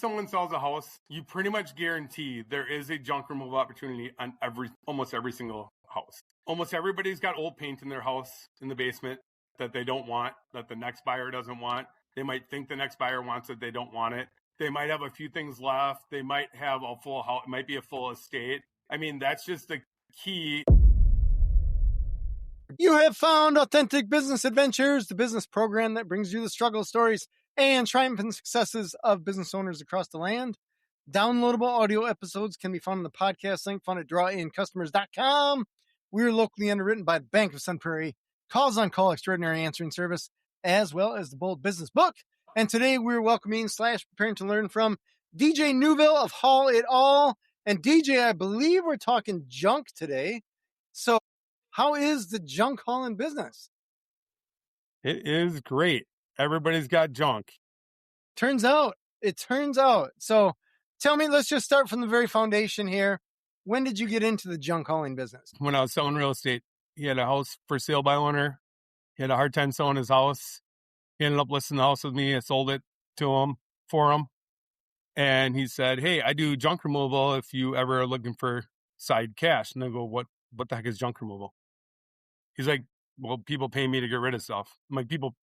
someone sells a house, you pretty much guarantee there is a junk removal opportunity on almost every single house. Almost everybody's got old paint in their house in the basement that they don't want, that the next buyer doesn't want. They might think the next buyer wants it, they don't want it. They might have a few things left. They might have a full house, it might be a full estate. I mean, that's just the key. You have found Authentic Business Adventures, the business program that brings you the struggle stories and triumphant successes of business owners across the land. Downloadable audio episodes can be found on the podcast link found at drawincustomers.com. We're locally underwritten by the Bank of Sun Prairie, Calls on Call Extraordinary Answering Service, as well as the Bold Business Book. And today we're welcoming / preparing to learn from DJ Neuville of Haul It All. And DJ, I believe we're talking junk today. So how is the junk hauling business? It is great. Everybody's got junk. It turns out. So tell me, let's just start from the very foundation here. When did you get into the junk hauling business? When I was selling real estate, he had a house for sale by owner. He had a hard time selling his house. He ended up listing the house with me. I sold it to him, for him. And he said, hey, I do junk removal if you ever are looking for side cash. And I go, what the heck is junk removal? He's like, well, people pay me to get rid of stuff. I'm like, people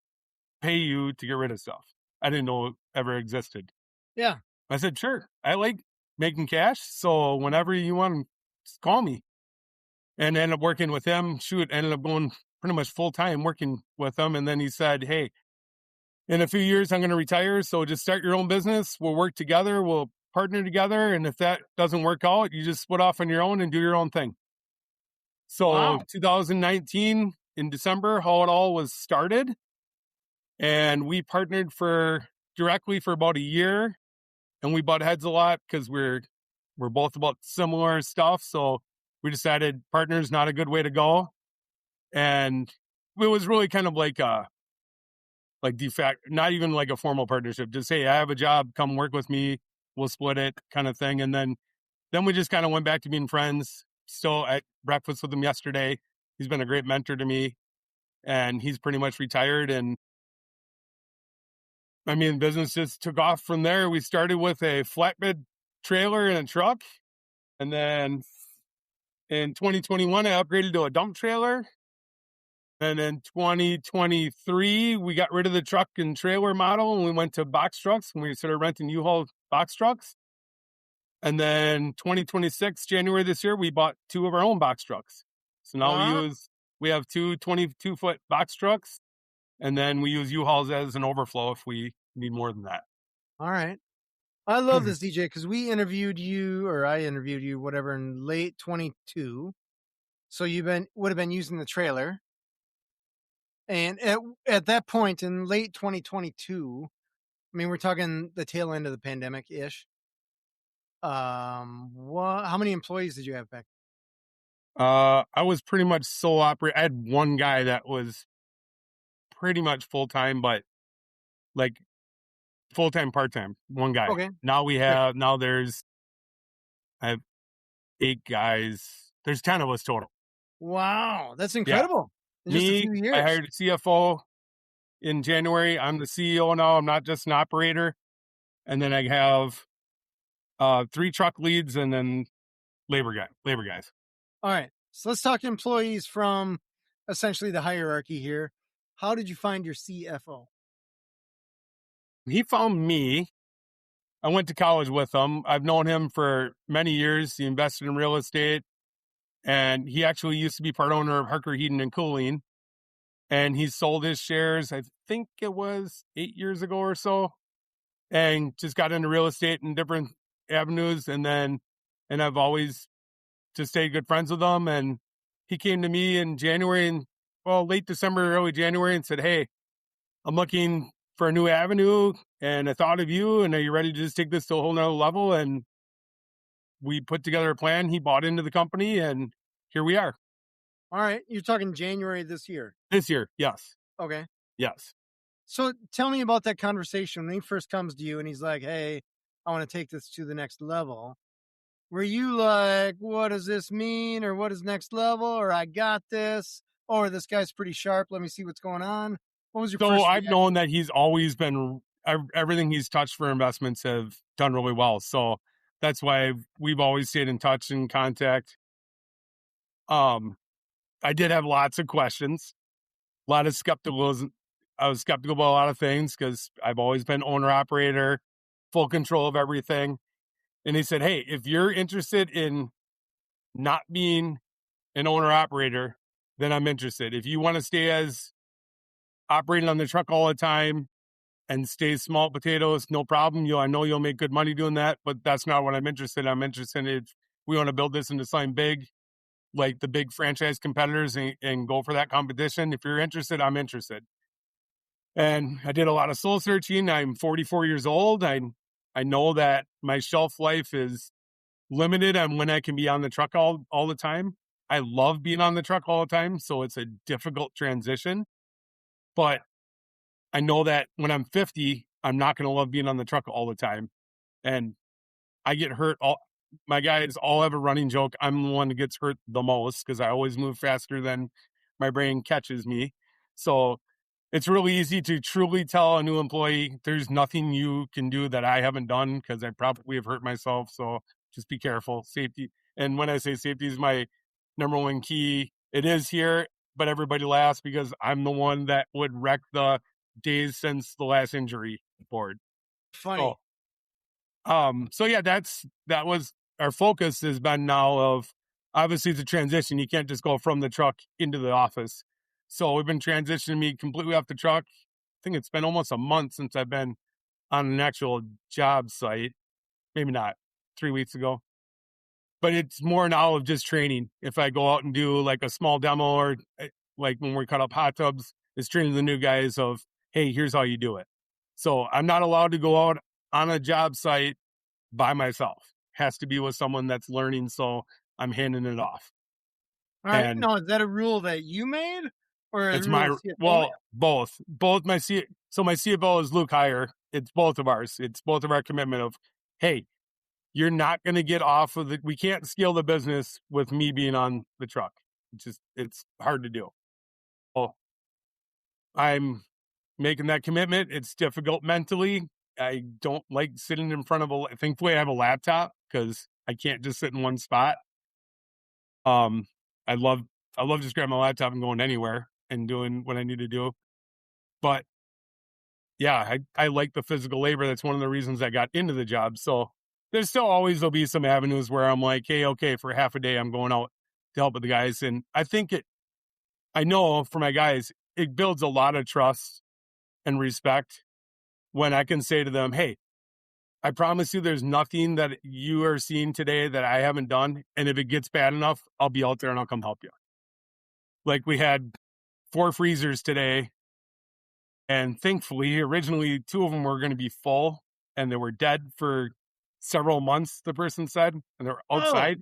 pay you to get rid of stuff. I didn't know it ever existed. Yeah. I said, sure. I like making cash. So whenever you want, just call me. And ended up working with him. Ended up going pretty much full time working with him. And then he said, hey, in a few years, I'm going to retire. So just start your own business. We'll work together. We'll partner together. And if that doesn't work out, you just split off on your own and do your own thing. So Wow. 2019 in December, Haul It All was started. And we partnered directly for about a year. And we butt heads a lot because we're both about similar stuff. So we decided partner's not a good way to go. And it was really kind of like de facto, not even like a formal partnership. Just, hey, I have a job, come work with me, we'll split it kind of thing. And then we just kind of went back to being friends. Still at breakfast with him yesterday. He's been a great mentor to me. And he's pretty much retired. And I mean, business just took off from there. We started with a flatbed trailer and a truck. And then in 2021, I upgraded to a dump trailer. And in 2023, we got rid of the truck and trailer model and we went to box trucks and we started renting U-Haul box trucks. And then 2026, January this year, we bought 2 of our own box trucks. So now we have 2 22-foot box trucks. And then we use U-Hauls as an overflow if we need more than that. All right. I love this, DJ, because I interviewed you, whatever, in late 22. So would have been using the trailer. And at that point in late 2022, I mean, we're talking the tail end of the pandemic-ish. How many employees did you have back? I was pretty much sole operator. I had one guy that was pretty much full-time, but like full-time, part-time, one guy. Okay. Now I have 8 guys. There's 10 of us total. Wow. That's incredible. Yeah. In just a few years. I hired a CFO in January. I'm the CEO now. I'm not just an operator. And then I have 3 truck leads and then labor guys. All right. So let's talk employees from essentially the hierarchy here. How did you find your CFO? He found me. I went to college with him. I've known him for many years. He invested in real estate. And he actually used to be part owner of Harker Heating and Cooling. And he sold his shares, I think it was 8 years ago or so. And just got into real estate in different avenues. And I've always just stayed good friends with him. And he came to me in January, late December, early January, and said, hey, I'm looking for a new avenue. And I thought of you. And are you ready to just take this to a whole nother level? And we put together a plan. He bought into the company and here we are. All right. You're talking January this year? This year. Yes. Okay. Yes. So tell me about that conversation when he first comes to you and he's like, hey, I want to take this to the next level. Were you like, what does this mean? Or what is next level? Or I got this? Or this guy's pretty sharp. Let me see what's going on. What was your first I've known that he's always been everything he's touched for investments have done really well. So that's why we've always stayed in touch and contact. I did have lots of questions, a lot of skepticism. I was skeptical about a lot of things because I've always been owner operator, full control of everything. And he said, hey, if you're interested in not being an owner operator, then I'm interested. If you want to stay as operating on the truck all the time and stay small potatoes, no problem. I know you'll make good money doing that, but that's not what I'm interested in. I'm interested in if we want to build this into something big, like the big franchise competitors, and go for that competition. If you're interested, I'm interested. And I did a lot of soul searching. I'm 44 years old. I know that my shelf life is limited on when I can be on the truck all the time. I love being on the truck all the time, so it's a difficult transition. But I know that when I'm 50, I'm not going to love being on the truck all the time. And I get hurt. My guys all have a running joke. I'm the one that gets hurt the most because I always move faster than my brain catches me. So it's really easy to truly tell a new employee, there's nothing you can do that I haven't done because I probably have hurt myself. So just be careful. Safety. And when I say safety is my number one key, it is here, but everybody laughs because I'm the one that would wreck the days since the last injury board. Funny. So yeah, that was our focus has been now of obviously it's a transition. You can't just go from the truck into the office. So we've been transitioning me completely off the truck. I think it's been almost a month since I've been on an actual job site. Maybe not, 3 weeks ago. But it's more now of just training. If I go out and do like a small demo or like when we cut up hot tubs, it's training the new guys of, hey, here's how you do it. So I'm not allowed to go out on a job site by myself. Has to be with someone that's learning. So I'm handing it off. All right. And Now, is that a rule that you made or a it's rule my, the CFO made? well, both my so my CFO is Luke Heyer. It's both of ours. It's both of our commitment of, hey, you're not going to get off of we can't scale the business with me being on the truck. It's hard to do. Oh, I'm making that commitment. It's difficult mentally. I don't like sitting in front of thankfully I have a laptop because I can't just sit in one spot. I love just grabbing my laptop and going anywhere and doing what I need to do. But yeah, I like the physical labor. That's one of the reasons I got into the job. So there's still always, there'll be some avenues where I'm like, hey, okay, for half a day, I'm going out to help with the guys. And I know for my guys, it builds a lot of trust and respect when I can say to them, hey, I promise you there's nothing that you are seeing today that I haven't done. And if it gets bad enough, I'll be out there and I'll come help you. Like we had 4 freezers today. And thankfully, originally 2 of them were going to be full and they were dead for several months, the person said, and they're outside.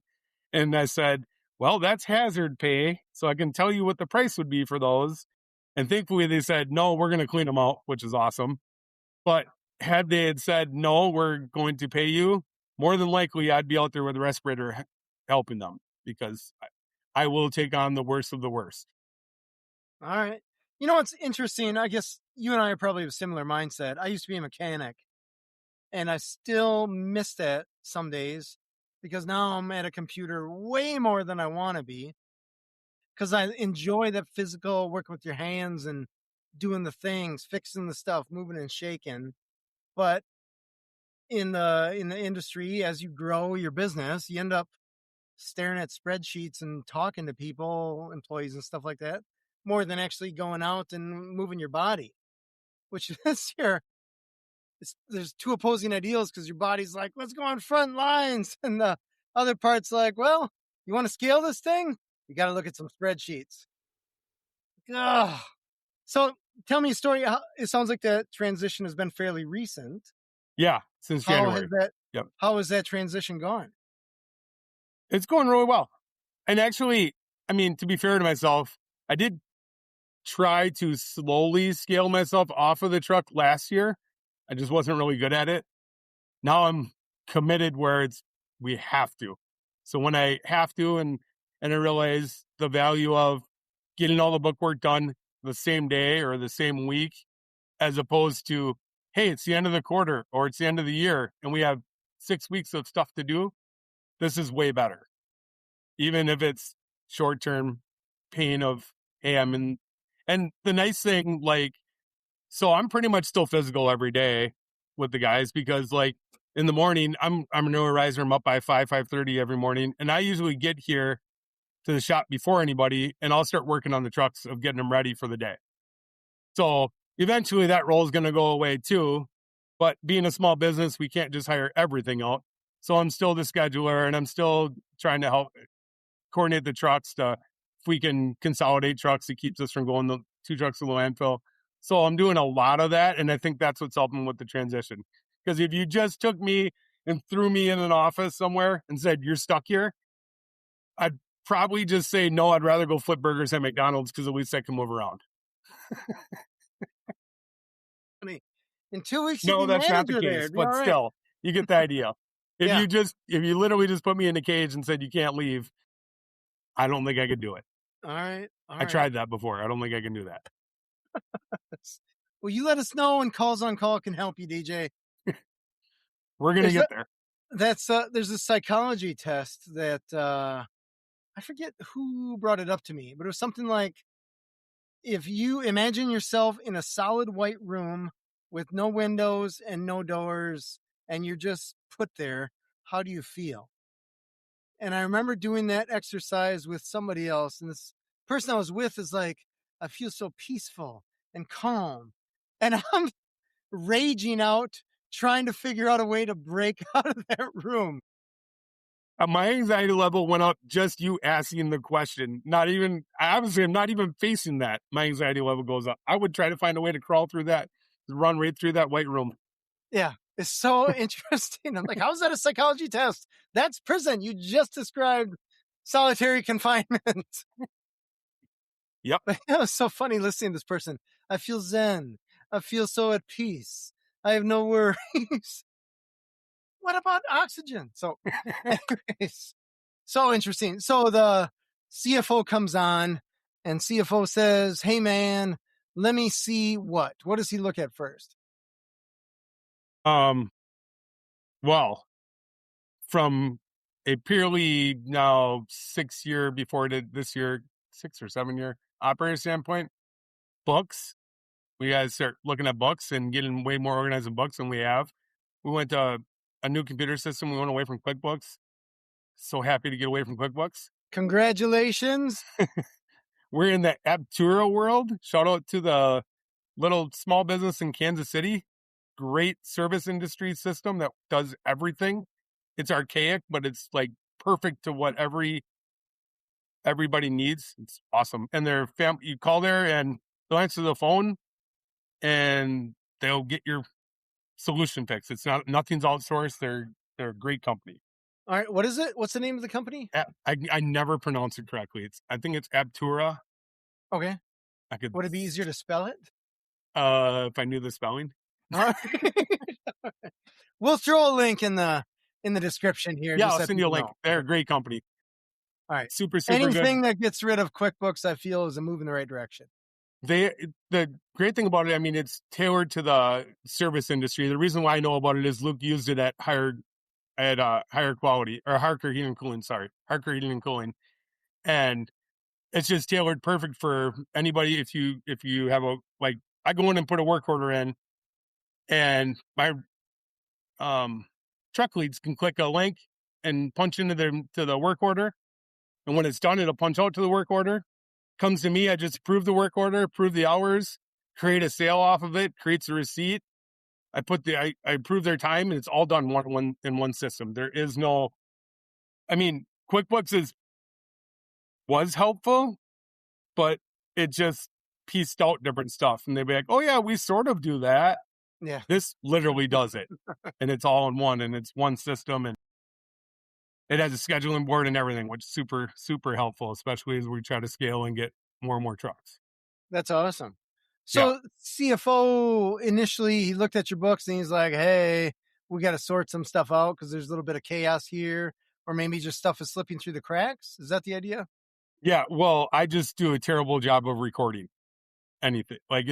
And I said, well, that's hazard pay. So I can tell you what the price would be for those. And thankfully they said, no, we're going to clean them out, which is awesome. But had they had said, no, we're going to pay you, more than likely I'd be out there with a respirator helping them because I will take on the worst of the worst. All right. You know what's interesting? I guess you and I are probably of a similar mindset. I used to be a mechanic and I still miss that some days because now I'm at a computer way more than I want to be because I enjoy that physical work with your hands and doing the things, fixing the stuff, moving and shaking. But in the industry, as you grow your business, you end up staring at spreadsheets and talking to people, employees and stuff like that, more than actually going out and moving your body, which is there's 2 opposing ideals because your body's like, let's go on front lines. And the other part's like, well, you want to scale this thing? You got to look at some spreadsheets. Ugh. So tell me a story. It sounds like the transition has been fairly recent. Yeah, since January. Yep. How has that transition gone? It's going really well. And actually, I mean, to be fair to myself, I did try to slowly scale myself off of the truck last year. I just wasn't really good at it. Now I'm committed where we have to. So when I have to and I realize the value of getting all the bookwork done the same day or the same week, as opposed to hey, it's the end of the quarter or it's the end of the year and we have 6 weeks of stuff to do, this is way better. Even if it's short-term pain of, hey, and the nice thing, like, so I'm pretty much still physical every day with the guys because, like, in the morning, I'm a newer riser. I'm up by 5:30 every morning. And I usually get here to the shop before anybody and I'll start working on the trucks of getting them ready for the day. So eventually that role is going to go away too. But being a small business, we can't just hire everything out. So I'm still the scheduler and I'm still trying to help coordinate the trucks to, if we can consolidate trucks, it keeps us from going the 2 trucks to the landfill. So I'm doing a lot of that. And I think that's what's helping with the transition. Because if you just took me and threw me in an office somewhere and said, you're stuck here, I'd probably just say, no, I'd rather go flip burgers at McDonald's because at least I can move around. In 2 weeks, No, you'd be that's not the manager there. case, It'd be but all right. still, you get the idea. Yeah. If you literally just put me in a cage and said you can't leave, I don't think I could do it. All right. I tried that before. I don't think I can do that. Well, you let us know when Calls on Call can help you, DJ. We're going to get there. There's a psychology test that I forget who brought it up to me, but it was something like, if you imagine yourself in a solid white room with no windows and no doors, and you're just put there, how do you feel? And I remember doing that exercise with somebody else, and this person I was with is like, I feel so peaceful and calm. And I'm raging out, trying to figure out a way to break out of that room. My anxiety level went up just you asking the question. Not even, obviously, I'm not even facing that. My anxiety level goes up. I would try to find a way to crawl through that, run right through that white room. Yeah, it's so interesting. I'm like, how's that a psychology test? That's prison. You just described solitary confinement. Yep. But it was so funny listening to this person. I feel zen. I feel so at peace. I have no worries. What about oxygen? So, anyways, so interesting. So the CFO comes on and CFO says, hey, man, let me see what? What does he look at first? Well, from a purely now 6-year before this year, 6 or 7-year operator standpoint, books. We guys start looking at books and getting way more organized in books than we have. We went to a new computer system. We went away from QuickBooks. So happy to get away from QuickBooks. Congratulations. We're in the Aptura world. Shout out to the little small business in Kansas City. Great service industry system that does everything. It's archaic, but it's like perfect to what everybody needs. It's awesome. And their family, you call there and they'll answer the phone and they'll get your solution fixed. Nothing's outsourced. They're a great company. All right. What is it? What's the name of the company? I never pronounce it correctly. I think it's Aptura. Okay. Would it be easier to spell it? If I knew the spelling. We'll throw a link in the description here. Yeah, I'll send you a link. They're a great company. All right. Super Anything good. that gets rid of QuickBooks, I feel, is a move in the right direction. The great thing about it, I mean, it's tailored to the service industry. The reason why I know about it is Luke used it at higher quality, or Harker Heating and Cooling. Sorry, Harker Heating and Cooling, and it's just tailored perfect for anybody. If you have I go in and put a work order in, and my truck leads can click a link and punch into the work order, and when it's done, it'll punch out to the work order. Comes to me, I just approve the work order, approve the hours, create a sale off of it, creates a receipt. I approve their time, and it's all done one in one system. There is no, I mean, QuickBooks was helpful, but it just pieced out different stuff, and they'd be like, "Oh yeah, we sort of do that." Yeah, this literally does it, and it's all in one, and it's one system, and it has a scheduling board and everything, which is super, super helpful, especially as we try to scale and get more and more trucks. That's awesome. So CFO, initially, he looked at your books and he's like, hey, we got to sort some stuff out because there's a little bit of chaos here, or maybe just stuff is slipping through the cracks. Is that the idea? Yeah, well, I just do a terrible job of recording anything. Like,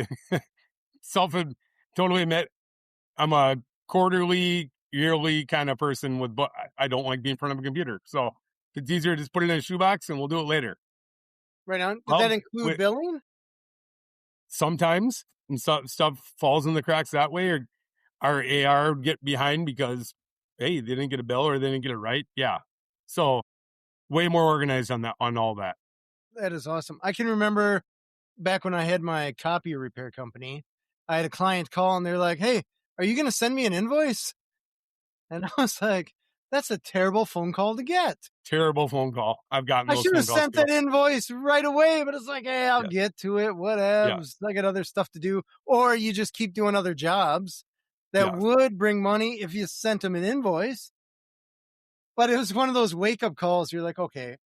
totally admit, I'm a quarterly, yearly kind of person with, but I don't like being in front of a computer. So it's easier to just put it in a shoebox and we'll do it later. Right on. Did that Well, include billing? sometimes and stuff falls in the cracks that way, or our AR get behind because, hey, they didn't get a bill or they didn't get it right. Yeah. So way more organized on that, on all that. That is awesome. I can remember back when I had my copier repair company, I had a client call and they're like, "Hey, are you going to send me an invoice?" And I was like, "That's a terrible phone call to get. Terrible phone call. I've gotten I those should have phone calls sent too. that invoice right away." But it's like, "Hey, I'll Yeah. get to it. Yeah. Whatevs. I got other stuff to do." Or you just keep doing other jobs that Yeah. would bring money if you sent them an invoice. But it was one of those wake up calls. You're like, "Okay,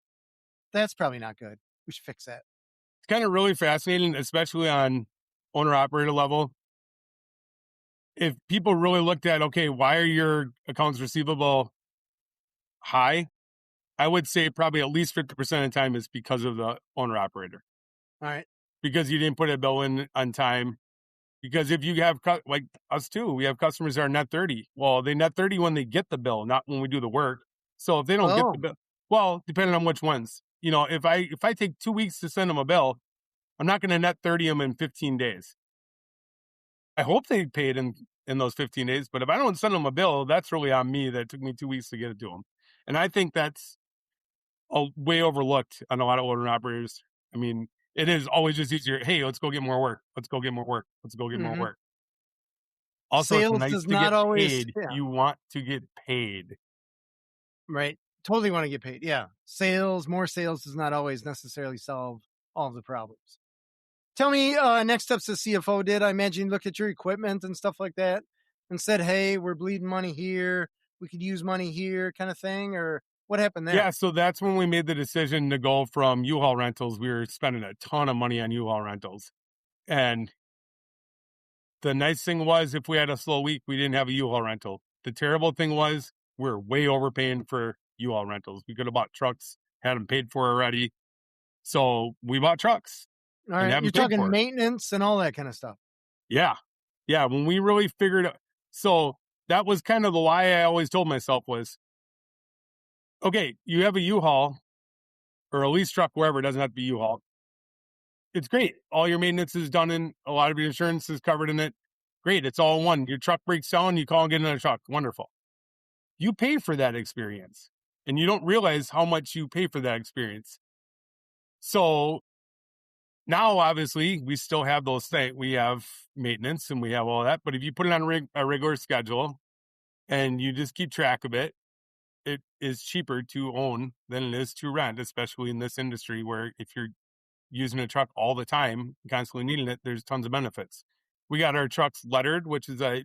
that's probably not good. We should fix that." It's kind of really fascinating, especially on owner operator level. If people really looked at, okay, why are your accounts receivable high? I would say probably at least 50% of the time is because of the owner operator, All right. because you didn't put a bill in on time. Because if you have, like us too, we have customers that are net 30. Well, they net 30 when they get the bill, not when we do the work. So if they don't get the Oh, bill, well, depending on which ones, if I take 2 weeks to send them a bill, I'm not going to net 30 them in 15 days. I hope they paid in those 15 days, but if I don't send them a bill, that's really on me that it took me 2 weeks to get it to them. And I think that's way overlooked on a lot of owner operators. I mean, it is always just easier. Hey, let's go get more work. Let's go get more work. Let's go get more hmm work. Also, it's sales nice does to not get always, paid. yeah, You want to get paid. right. Totally want to get paid. Yeah. More sales does not always necessarily solve all of the problems. Tell me, next steps the CFO did. I imagine you looked at your equipment and stuff like that and said, "Hey, we're bleeding money here. We could use money here," kind of thing. Or what happened Yeah, there? so that's when we made the decision to go from U-Haul rentals. We were spending a ton of money on U-Haul rentals. And the nice thing was, if we had a slow week, we didn't have a U-Haul rental. The terrible thing was, we're way overpaying for U-Haul rentals. We could have bought trucks, had them paid for already. So we bought trucks All and right. have You're them paid talking for. maintenance and all that kind of stuff. Yeah. Yeah. When we really figured out, so that was kind of the lie I always told myself was, okay, you have a U-Haul or a lease truck, wherever, it doesn't have to be U-Haul. It's great. All your maintenance is done in, a lot of your insurance is covered in it. Great. It's all in one. Your truck breaks down, you call and get another truck. Wonderful. You pay for that experience and you don't realize how much you pay for that experience. So now, obviously, we still have those things. We have maintenance and we have all that. But if you put it on a regular schedule and you just keep track of it, it is cheaper to own than it is to rent, especially in this industry where if you're using a truck all the time, constantly needing it, there's tons of benefits. We got our trucks lettered, which is they're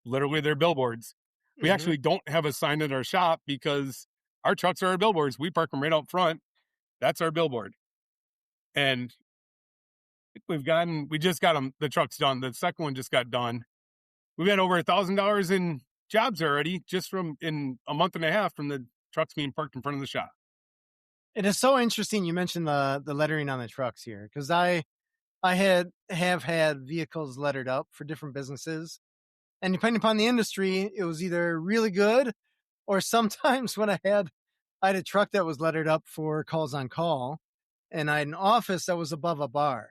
literally they're billboards. We hmm actually don't have a sign at our shop because our trucks are our billboards. We park them right out front. That's our billboard. And we just got them, the trucks done. The second one just got done. We've had over $1,000 in jobs already just from in a month and a half from the trucks being parked in front of the shop. It is so interesting you mentioned the lettering on the trucks here because I have had vehicles lettered up for different businesses, and depending upon the industry, it was either really good or sometimes when I had a truck that was lettered up for calls on call, and I had an office that was above a bar.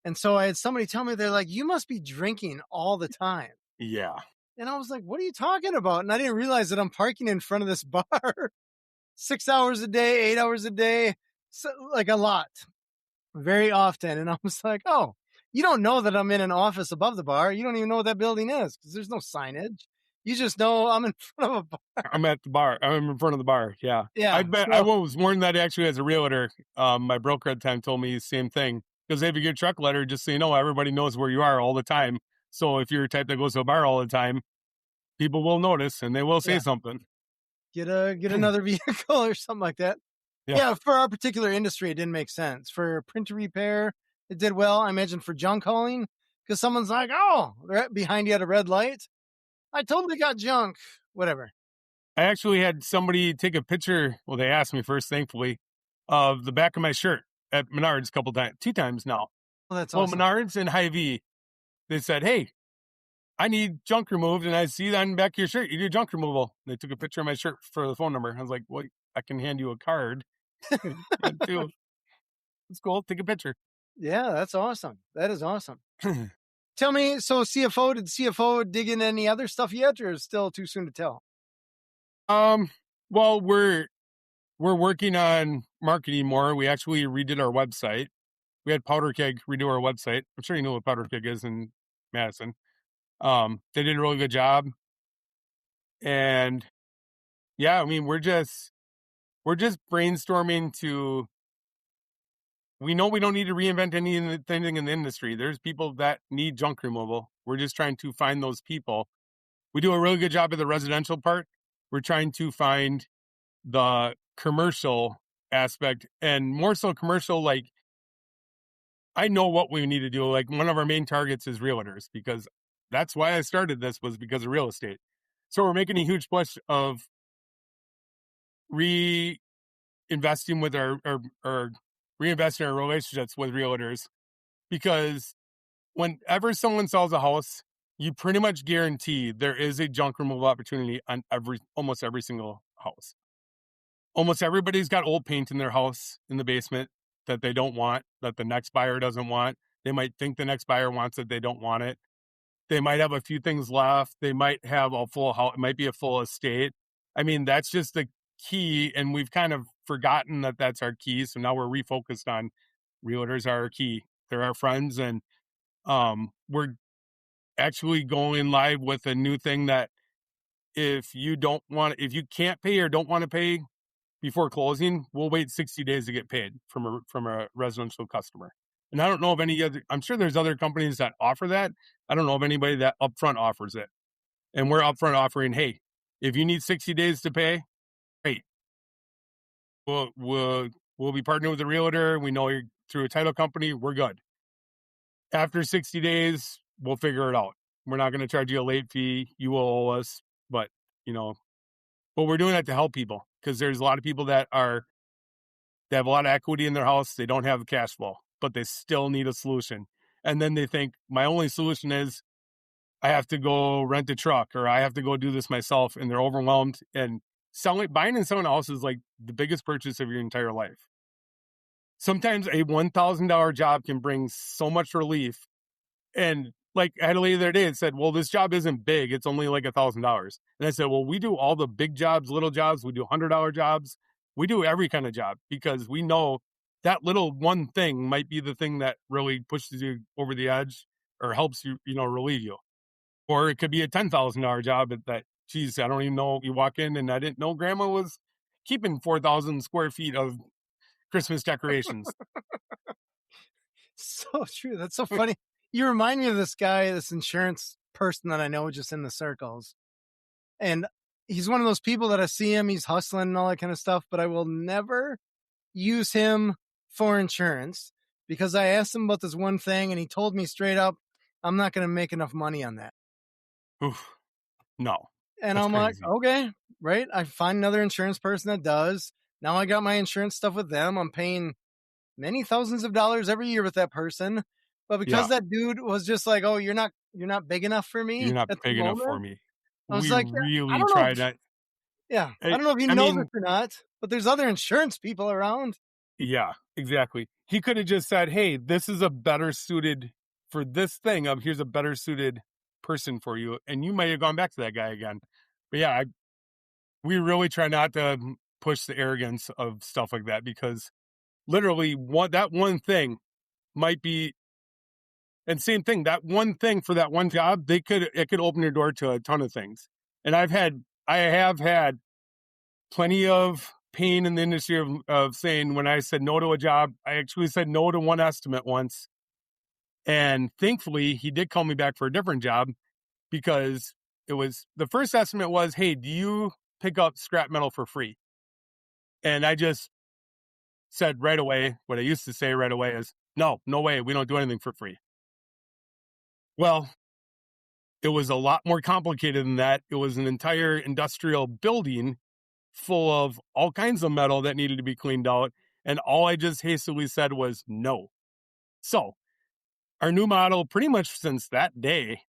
And so I had somebody tell me, they're like, "You must be drinking all the time." Yeah. And I was like, "What are you talking about?" And I didn't realize that I'm parking in front of this bar 6 hours a day, 8 hours a day, so, like a lot, very often. And I was like, "Oh, you don't know that I'm in an office above the bar. You don't even know what that building is because there's no signage. You just know I'm in front of a bar." I'm at the bar. I'm in front of the bar. Yeah. I Yeah. bet I So, was warned that actually as a realtor. My broker at the time told me the same thing. Because if you get a truck letter, just so you know, everybody knows where you are all the time. So if you're a type that goes to a bar all the time, people will notice and they will say yeah. something. Get another vehicle or something like that. Yeah. Yeah, for our particular industry, it didn't make sense. For printer repair, it did well. I imagine for junk hauling, because someone's like, "Oh, they're behind you at a red light. I totally got junk." Whatever. I actually had somebody take a picture. Well, they asked me first, thankfully, of the back of my shirt at Menards a couple times, 2 times now. Well, that's Well, awesome. Menards and Hy-Vee, they said, hey, I need junk removed. And I see on the back of your shirt, you do junk removal. They took a picture of my shirt for the phone number. I was like, well, I can hand you a card. Yeah, too. It's cool. Take a picture. Yeah, that's awesome. That is awesome. Tell me, so CFO, did CFO dig in any other stuff yet, or is it still too soon to tell? Well, we're working on marketing more. We actually redid our website. We had Powder Keg redo our website. I'm sure you know what Powder Keg is in Madison. They did a really good job. And yeah, I mean, we're just brainstorming to, we know we don't need to reinvent anything in the industry. There's people that need junk removal. We're just trying to find those people. We do a really good job of the residential part. We're trying to find the commercial aspect, and more so commercial. Like, I know what we need to do. Like, one of our main targets is realtors, because that's why I started this, was because of real estate. So we're making a huge push of reinvesting with our reinvesting our relationships with realtors, because whenever someone sells a house, you pretty much guarantee there is a junk removal opportunity on almost every single house. Almost everybody's got old paint in their house in the basement that they don't want, that the next buyer doesn't want. They might think the next buyer wants it, they don't want it. They might have a few things left. They might have a full house. It might be a full estate. I mean, that's just the key, and we've kind of forgotten that that's our key. So now we're refocused on realtors are our key. They're our friends, and we're actually going live with a new thing that if you can't pay or don't want to pay before closing, we'll wait 60 days to get paid from a residential customer. And I don't know of any other, I'm sure there's other companies that offer that. I don't know of anybody that upfront offers it. And we're upfront offering, hey, if you need 60 days to pay, great. We'll be partnering with a realtor. We know you're through a title company. We're good. After 60 days, we'll figure it out. We're not going to charge you a late fee. You will owe us, but we're doing that to help people, because there's a lot of people that have a lot of equity in their house. They don't have the cash flow, but they still need a solution. And then they think my only solution is I have to go rent a truck, or I have to go do this myself. And they're overwhelmed, and buying and selling a house is like the biggest purchase of your entire life. Sometimes a $1,000 job can bring so much relief. And like, I had a lady the other day that said, well, this job isn't big. It's only like $1,000. And I said, well, we do all the big jobs, little jobs. We do $100 jobs. We do every kind of job, because we know that little one thing might be the thing that really pushes you over the edge or helps you, relieve you. Or it could be a $10,000 job that, geez, I don't even know. You walk in and I didn't know grandma was keeping 4,000 square feet of Christmas decorations. So true. That's so funny. You remind me of this guy, this insurance person that I know just in the circles. And he's one of those people that I see him, he's hustling and all that kind of stuff, but I will never use him for insurance, because I asked him about this one thing and he told me straight up, I'm not going to make enough money on that. Oof, no. And I'm crazy. Like, okay, right. I find another insurance person that does. Now I got my insurance stuff with them. I'm paying many thousands of dollars every year with that person. But because that dude was just like, oh, you're not big enough for me. You're not big enough for me. I was like, really tried that. Yeah. I don't know if he knows it or not, but there's other insurance people around. Yeah, exactly. He could have just said, hey, this is a better suited for this thing. Here's a better suited person for you. And you might have gone back to that guy again. But yeah, we really try not to push the arrogance of stuff like that, because literally that one thing might be, and same thing, that one thing for that one job, it could open your door to a ton of things. And I have had plenty of pain in the industry of saying, when I said no to a job, I actually said no to one estimate once. And thankfully he did call me back for a different job, because the first estimate was, hey, do you pick up scrap metal for free? And I just said right away, what I used to say right away is, no way. We don't do anything for free. Well, it was a lot more complicated than that. It was an entire industrial building full of all kinds of metal that needed to be cleaned out. And all I just hastily said was no. So our new model, pretty much since that day,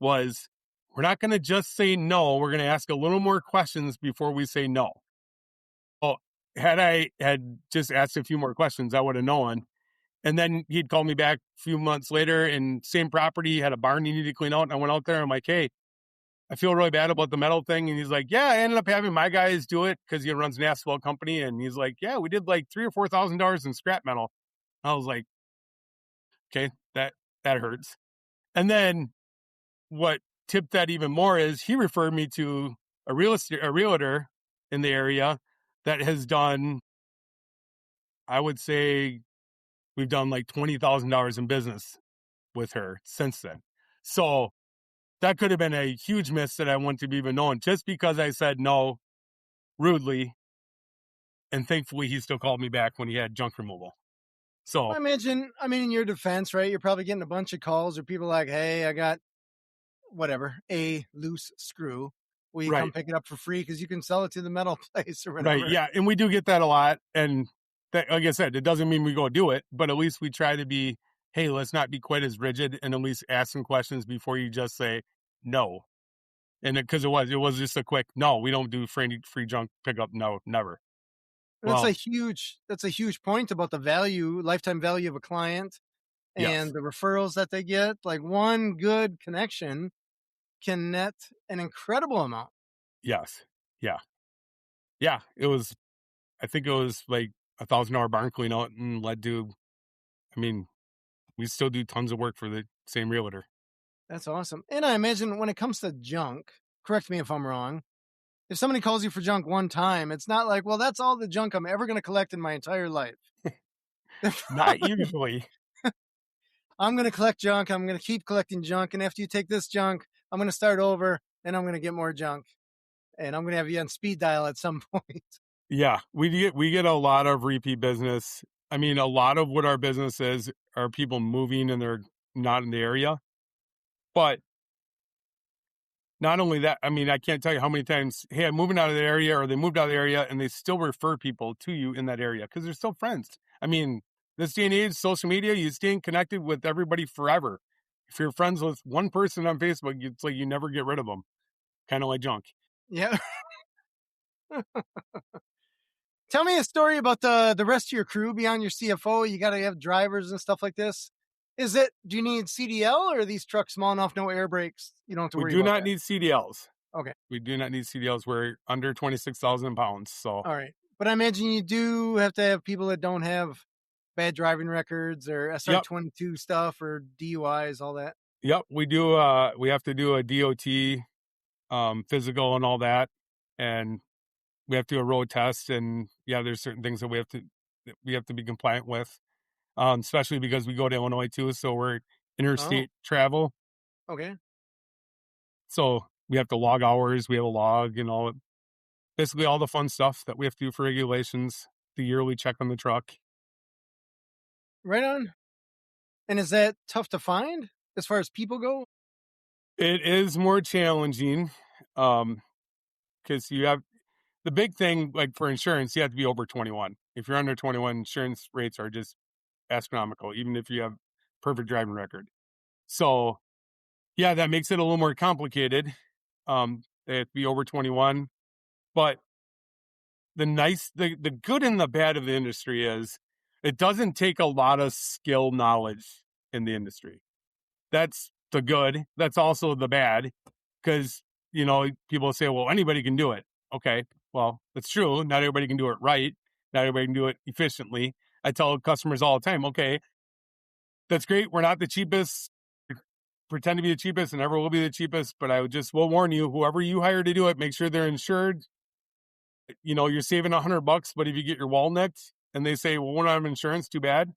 was, we're not going to just say no. We're going to ask a little more questions before we say no. Well, had I had just asked a few more questions, I would have known. And then he'd call me back a few months later, and same property, had a barn he needed to clean out. And I went out there. I'm like, hey, I feel really bad about the metal thing. And he's like, yeah, I ended up having my guys do it because he runs an asphalt company. And he's like, yeah, we did like $3,000 or $4,000 in scrap metal. I was like, okay, that hurts. And then what tipped that even more is he referred me to a realtor in the area that has done, I would say we've done like $20,000 in business with her since then. So that could have been a huge miss that I wouldn't have even known just because I said no rudely. And thankfully, he still called me back when he had junk removal. So I imagine, I mean, in your defense, right? You're probably getting a bunch of calls or people like, hey, I got whatever, a loose screw. Will you come right, pick it up for free? Because you can sell it to the metal place or right, whatever. yeah, and we do get that a lot. And that, like I said, it doesn't mean we go do it, but at least we try to be, hey, let's not be quite as rigid, and at least ask some questions before you just say no. And because it was just a quick no, we don't do free junk pickup. No, never. Well, That's a huge point about the value, lifetime value of a client and yes, the referrals that they get. Like one good connection can net an incredible amount. yes, yeah, yeah. It was. I think it was like $1,000 barn clean out and led to. I mean, we still do tons of work for the same realtor. That's awesome. And I imagine when it comes to junk, correct me if I'm wrong. If somebody calls you for junk one time, it's not like, well, that's all the junk I'm ever going to collect in my entire life. Not usually. I'm going to collect junk. I'm going to keep collecting junk. And after you take this junk, I'm going to start over and I'm going to get more junk. And I'm going to have you on speed dial at some point. Yeah, we get a lot of repeat business. I mean, a lot of what our business is are people moving and they're not in the area. But not only that, I mean, I can't tell you how many times, hey, I'm moving out of the area, or they moved out of the area and they still refer people to you in that area because they're still friends. I mean, this day and age, social media, you staying connected with everybody forever. If you're friends with one person on Facebook, it's like you never get rid of them, kind of like junk. Yeah. Tell me a story about the rest of your crew beyond your CFO. You got to have drivers and stuff like this. Do you need CDL or are these trucks small enough, no air brakes? You don't have to We worry do about not that. need CDLs. Okay. We do not need CDLs. We're under 26,000 pounds. So, All right. But I imagine you do have to have people that don't have bad driving records or yep, SR22 stuff or DUIs, all that. yep. We do. We have to do a DOT physical and all that, and we have to do a road test. And yeah, there's certain things that we have to be compliant with, especially because we go to Illinois too. So we're Oh, interstate travel. okay. So we have to log hours. We have a log and all, basically all the fun stuff that we have to do for regulations. The yearly check on the truck. Right on. And is that tough to find as far as people go? It is more challenging, because you have the big thing, like for insurance, you have to be over 21. If you're under 21, insurance rates are just astronomical, even if you have perfect driving record. So yeah, that makes it a little more complicated. They have to be over 21. But the good and the bad of the industry is it doesn't take a lot of skill knowledge in the industry. That's the good. That's also the bad, because, people say, well, anybody can do it. Okay. Well, that's true. Not everybody can do it right. Not everybody can do it efficiently. I tell customers all the time, okay, that's great. We're not the cheapest, pretend to be the cheapest, and never will be the cheapest. But I will warn you, whoever you hire to do it, make sure they're insured. You're saving $100, but if you get your wall nicked and they say, well, we're not on insurance, too bad.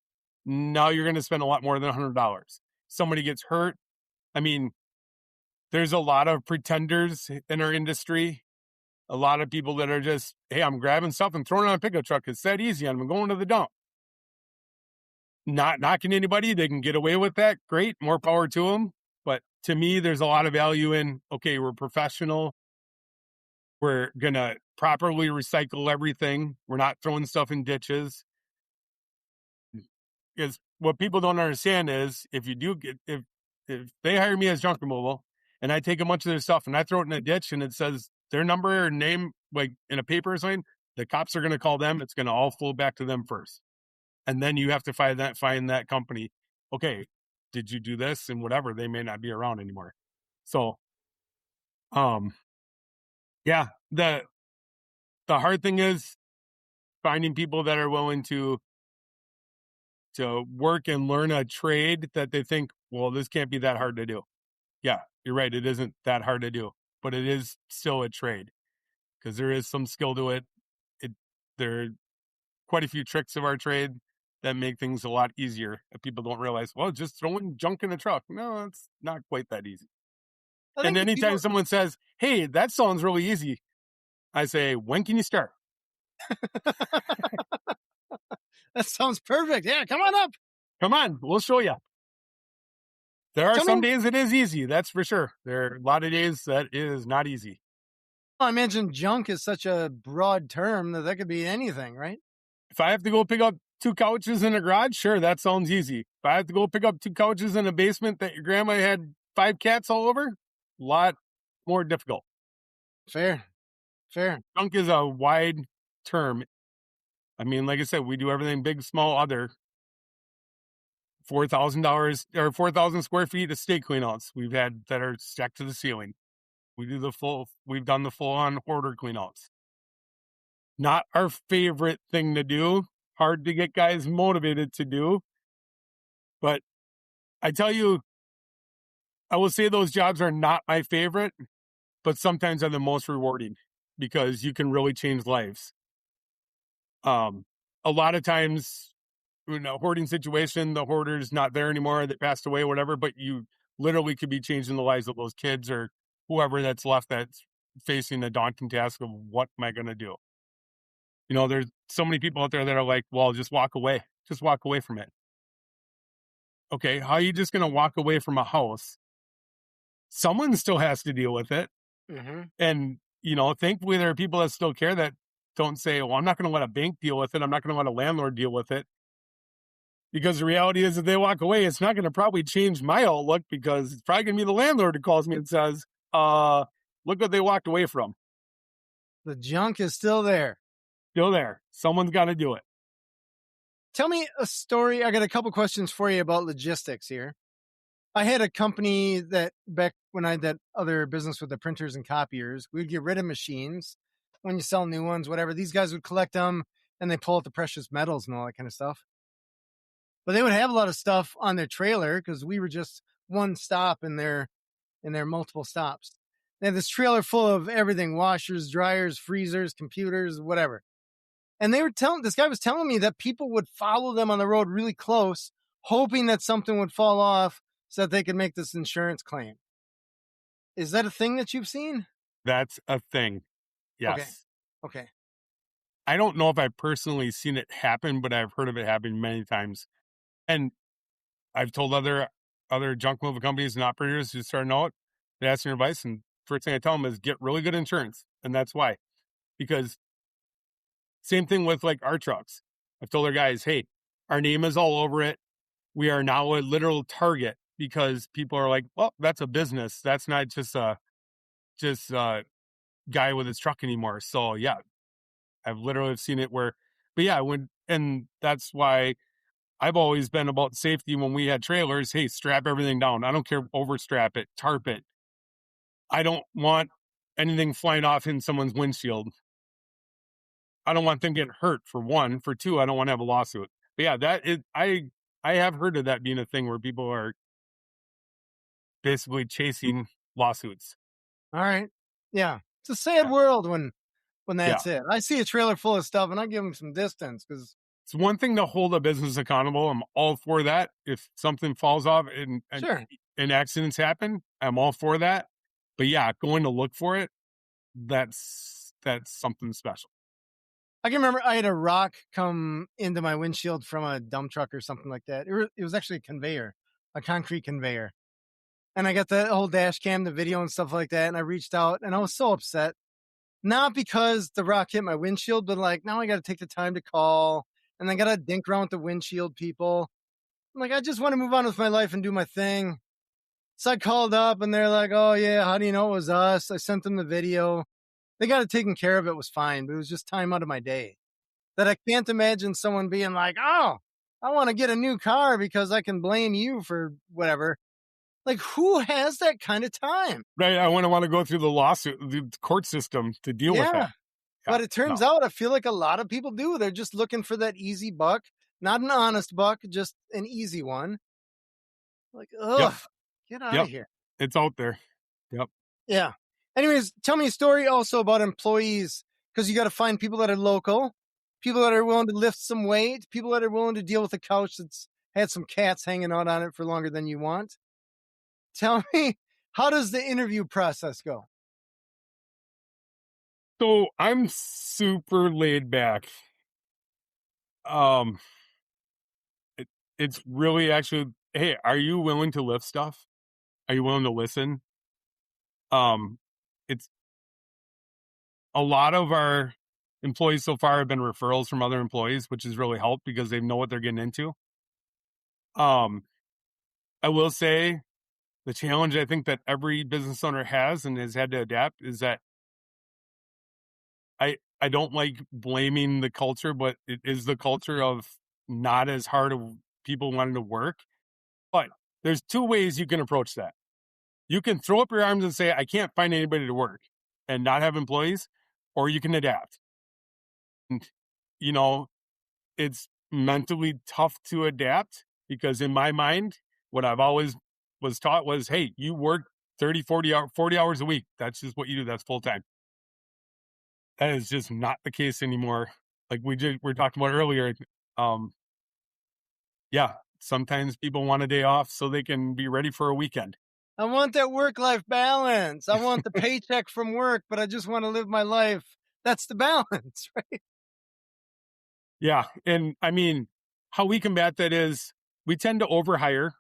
Now you're going to spend a lot more than $100. Somebody gets hurt. I mean, there's a lot of pretenders in our industry. A lot of people that are just, hey, I'm grabbing stuff and throwing it on a pickup truck. It's that easy. I'm going to the dump. Not knocking anybody. They can get away with that. Great. More power to them. But to me, there's a lot of value in, okay, we're professional. We're going to properly recycle everything. We're not throwing stuff in ditches. Because what people don't understand is if they hire me as junk removal and I take a bunch of their stuff and I throw it in a ditch and it says their number or name, like in a paper or something, the cops are going to call them. It's going to all flow back to them first. And then you have to find that company. Okay, did you do this? And whatever, they may not be around anymore. So, yeah, the hard thing is finding people that are willing to work and learn a trade that they think, well, this can't be that hard to do. Yeah, you're right. It isn't that hard to do, but it is still a trade because there is some skill to it. There are quite a few tricks of our trade that make things a lot easier that people don't realize. Well, just throwing junk in a truck. No, it's not quite that easy. I And think anytime someone says, hey, that sounds really easy, I say, when can you start? that sounds perfect. Yeah, come on up. Come on, we'll show you. There are Tell some me- days it is easy, that's for sure. There are a lot of days that is not easy. I imagine junk is such a broad term that could be anything, right? If I have to go pick up 2 couches in a garage, sure, that sounds easy. If I have to go pick up 2 couches in a basement that your grandma had 5 cats all over, a lot more difficult. Fair. Junk is a wide term. I mean, like I said, we do everything big, small, other. $4,000 or 4,000 square feet of state cleanouts we've had that are stacked to the ceiling. We've done the full on hoarder cleanouts. Not our favorite thing to do. Hard to get guys motivated to do. But I tell you, I will say those jobs are not my favorite, but sometimes are the most rewarding because you can really change lives. A lot of times in a hoarding situation, the hoarder's not there anymore, they passed away, whatever, but you literally could be changing the lives of those kids or whoever that's left that's facing the daunting task of what am I going to do? You know, there's so many people out there that are like, well, just walk away from it. Okay, how are you just going to walk away from a house? Someone still has to deal with it. Mm-hmm. And, you know, thankfully there are people that still care that don't say, well, I'm not going to let a bank deal with it. I'm not going to let a landlord deal with it. Because the reality is if they walk away, it's not going to probably change my outlook because it's probably going to be the landlord who calls me and says, look what they walked away from. The junk is still there. Still there. Someone's got to do it. Tell me a story. I got a couple questions for you about logistics here. I had a company that back when I had that other business with the printers and copiers, we'd get rid of machines when you sell new ones, whatever. These guys would collect them and they pull out the precious metals and all that kind of stuff. But they would have a lot of stuff on their trailer because we were just one stop in their multiple stops. They had this trailer full of everything: washers, dryers, freezers, computers, whatever. And this guy was telling me that people would follow them on the road really close, hoping that something would fall off so that they could make this insurance claim. Is that a thing that you've seen? That's a thing. Yes. Okay. I don't know if I've personally seen it happen, but I've heard of it happen many times. And I've told other junk moving companies and operators who starting out, they ask your advice, and first thing I tell them is get really good insurance. And that's why. Because same thing with like our trucks. I've told our guys, hey, our name is all over it. We are now a literal target because people are like, well, that's a business. That's not just a guy with his truck anymore. So yeah, I've literally seen it where, but yeah, and that's why I've always been about safety when we had trailers. Hey, strap everything down. I don't care, overstrap it, tarp it. I don't want anything flying off in someone's windshield. I don't want them getting hurt, for one. For two, I don't want to have a lawsuit. But yeah, I have heard of that being a thing where people are basically chasing lawsuits. All right. Yeah. It's a sad world when that's Yeah. it. I see a trailer full of stuff and I give them some distance because It's one thing to hold a business accountable. I'm all for that. If something falls off sure. and accidents happen, I'm all for that. But yeah, going to look for it, that's something special. I can remember I had a rock come into my windshield from a dump truck or something like that. It was actually a concrete conveyor. And I got the whole dash cam, the video and stuff like that. And I reached out and I was so upset. Not because the rock hit my windshield, but like now I got to take the time to call and I got to dink around with the windshield people. I'm like, I just want to move on with my life and do my thing. So I called up and they're like, "Oh yeah, how do you know it was us?" I sent them the video. They got it taken care of. It was fine, but it was just time out of my day. That I can't imagine someone being like, "Oh, I want to get a new car because I can blame you for whatever." Like, who has that kind of time? Right? I wouldn't want to go through the court system to deal with Yeah. that. Yeah, But it turns no. out I feel like a lot of people do. They're just looking for that easy buck, not an honest buck, just an easy one. Like, Yep, ugh, get out of yep. here. It's out there. Yep. Yeah. Anyways, tell me a story also about employees because you got to find people that are local, people that are willing to lift some weight, people that are willing to deal with a couch that's had some cats hanging out on it for longer than you want. Tell me, how does the interview process go? So I'm super laid back. Um, it, it's really actually, hey, are you willing to lift stuff? Are you willing to listen? Um, it's a lot of our employees so far have been referrals from other employees, which has really helped because they know what they're getting into. Um, I will say the challenge I think that every business owner has and has had to adapt is that I don't like blaming the culture, but it is the culture of not as hard of people wanting to work. But there's two ways you can approach that. You can throw up your arms and say, I can't find anybody to work and not have employees, or you can adapt. And, you know, it's mentally tough to adapt because in my mind, what I've always was taught was, hey, you work 30, 40 hours a week. That's just what you do. That's full time. That is just not the case anymore. Like we talked about earlier. Um, yeah, sometimes people want a day off so they can be ready for a weekend. I want that work life balance. I want the paycheck from work, but I just want to live my life. That's the balance, right? Yeah, and I mean, how we combat that is we tend to overhire.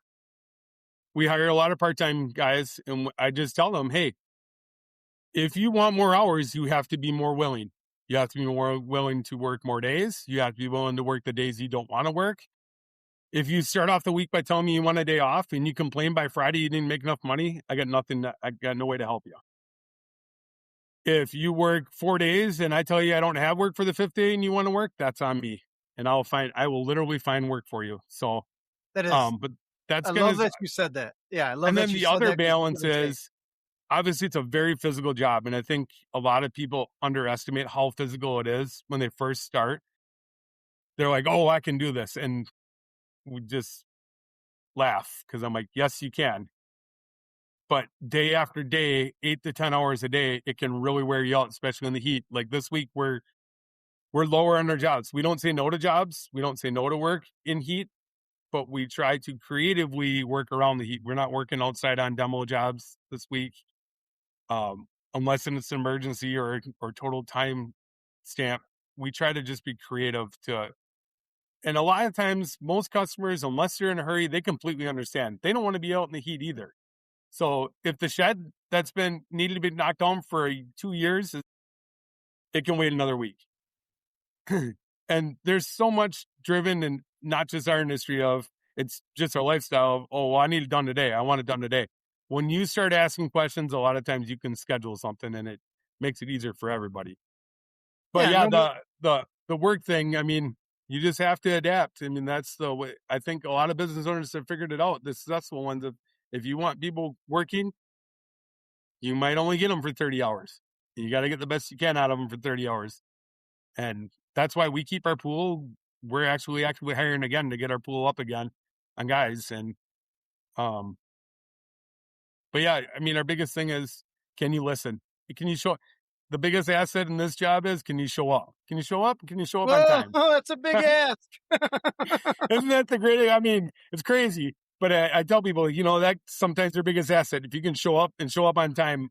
We hire a lot of part-time guys, and I just tell them, hey, if you want more hours, you have to be more willing. You have to be more willing to work more days. You have to be willing to work the days you don't want to work. If you start off the week by telling me you want a day off and you complain by Friday you didn't make enough money, I got nothing. I got no way to help you. If you work 4 days and I tell you I don't have work for the fifth day and you want to work, that's on me, and I will literally find work for you. So, That is, but that's I gonna. love that you said that. Yeah, I love And that then you the said other that because balance give and take. is obviously it's a very physical job, and I think a lot of people underestimate how physical it is when they first start. They're like, "Oh, I can do this," and we just laugh because I'm like, "Yes, you can." But day after day, 8 to 10 hours a day, it can really wear you out, especially in the heat. Like this week, we're lower on our jobs. We don't say no to jobs. We don't say no to work in heat, but we try to creatively work around the heat. We're not working outside on demo jobs this week, unless it's an emergency or total time stamp. We try to just be creative to. And a lot of times, most customers, unless they're in a hurry, they completely understand. They don't want to be out in the heat either. So if the shed that's been needed to be knocked down for 2 years, it can wait another week. And there's so much driven in not just our industry of it's just our lifestyle of, oh, well, I need it done today. I want it done today. When you start asking questions, a lot of times you can schedule something and it makes it easier for everybody. But Yeah, yeah, no, the work thing, I mean, you just have to adapt. I mean, that's the way I think a lot of business owners have figured it out. The successful ones, if you want people working, you might only get them for 30 hours. You got to get the best you can out of them for 30 hours. And that's why we keep our pool. We're actually actively hiring again to get our pool up again on guys. And, um, but yeah, I mean, our biggest thing is, can you listen? Can you show, the biggest asset in this job is, can you show up? Can you show up? Can you show up on whoa, time? that's a big ask. Isn't that the great? I mean, it's crazy, but I tell people, that sometimes their biggest asset. If you can show up and show up on time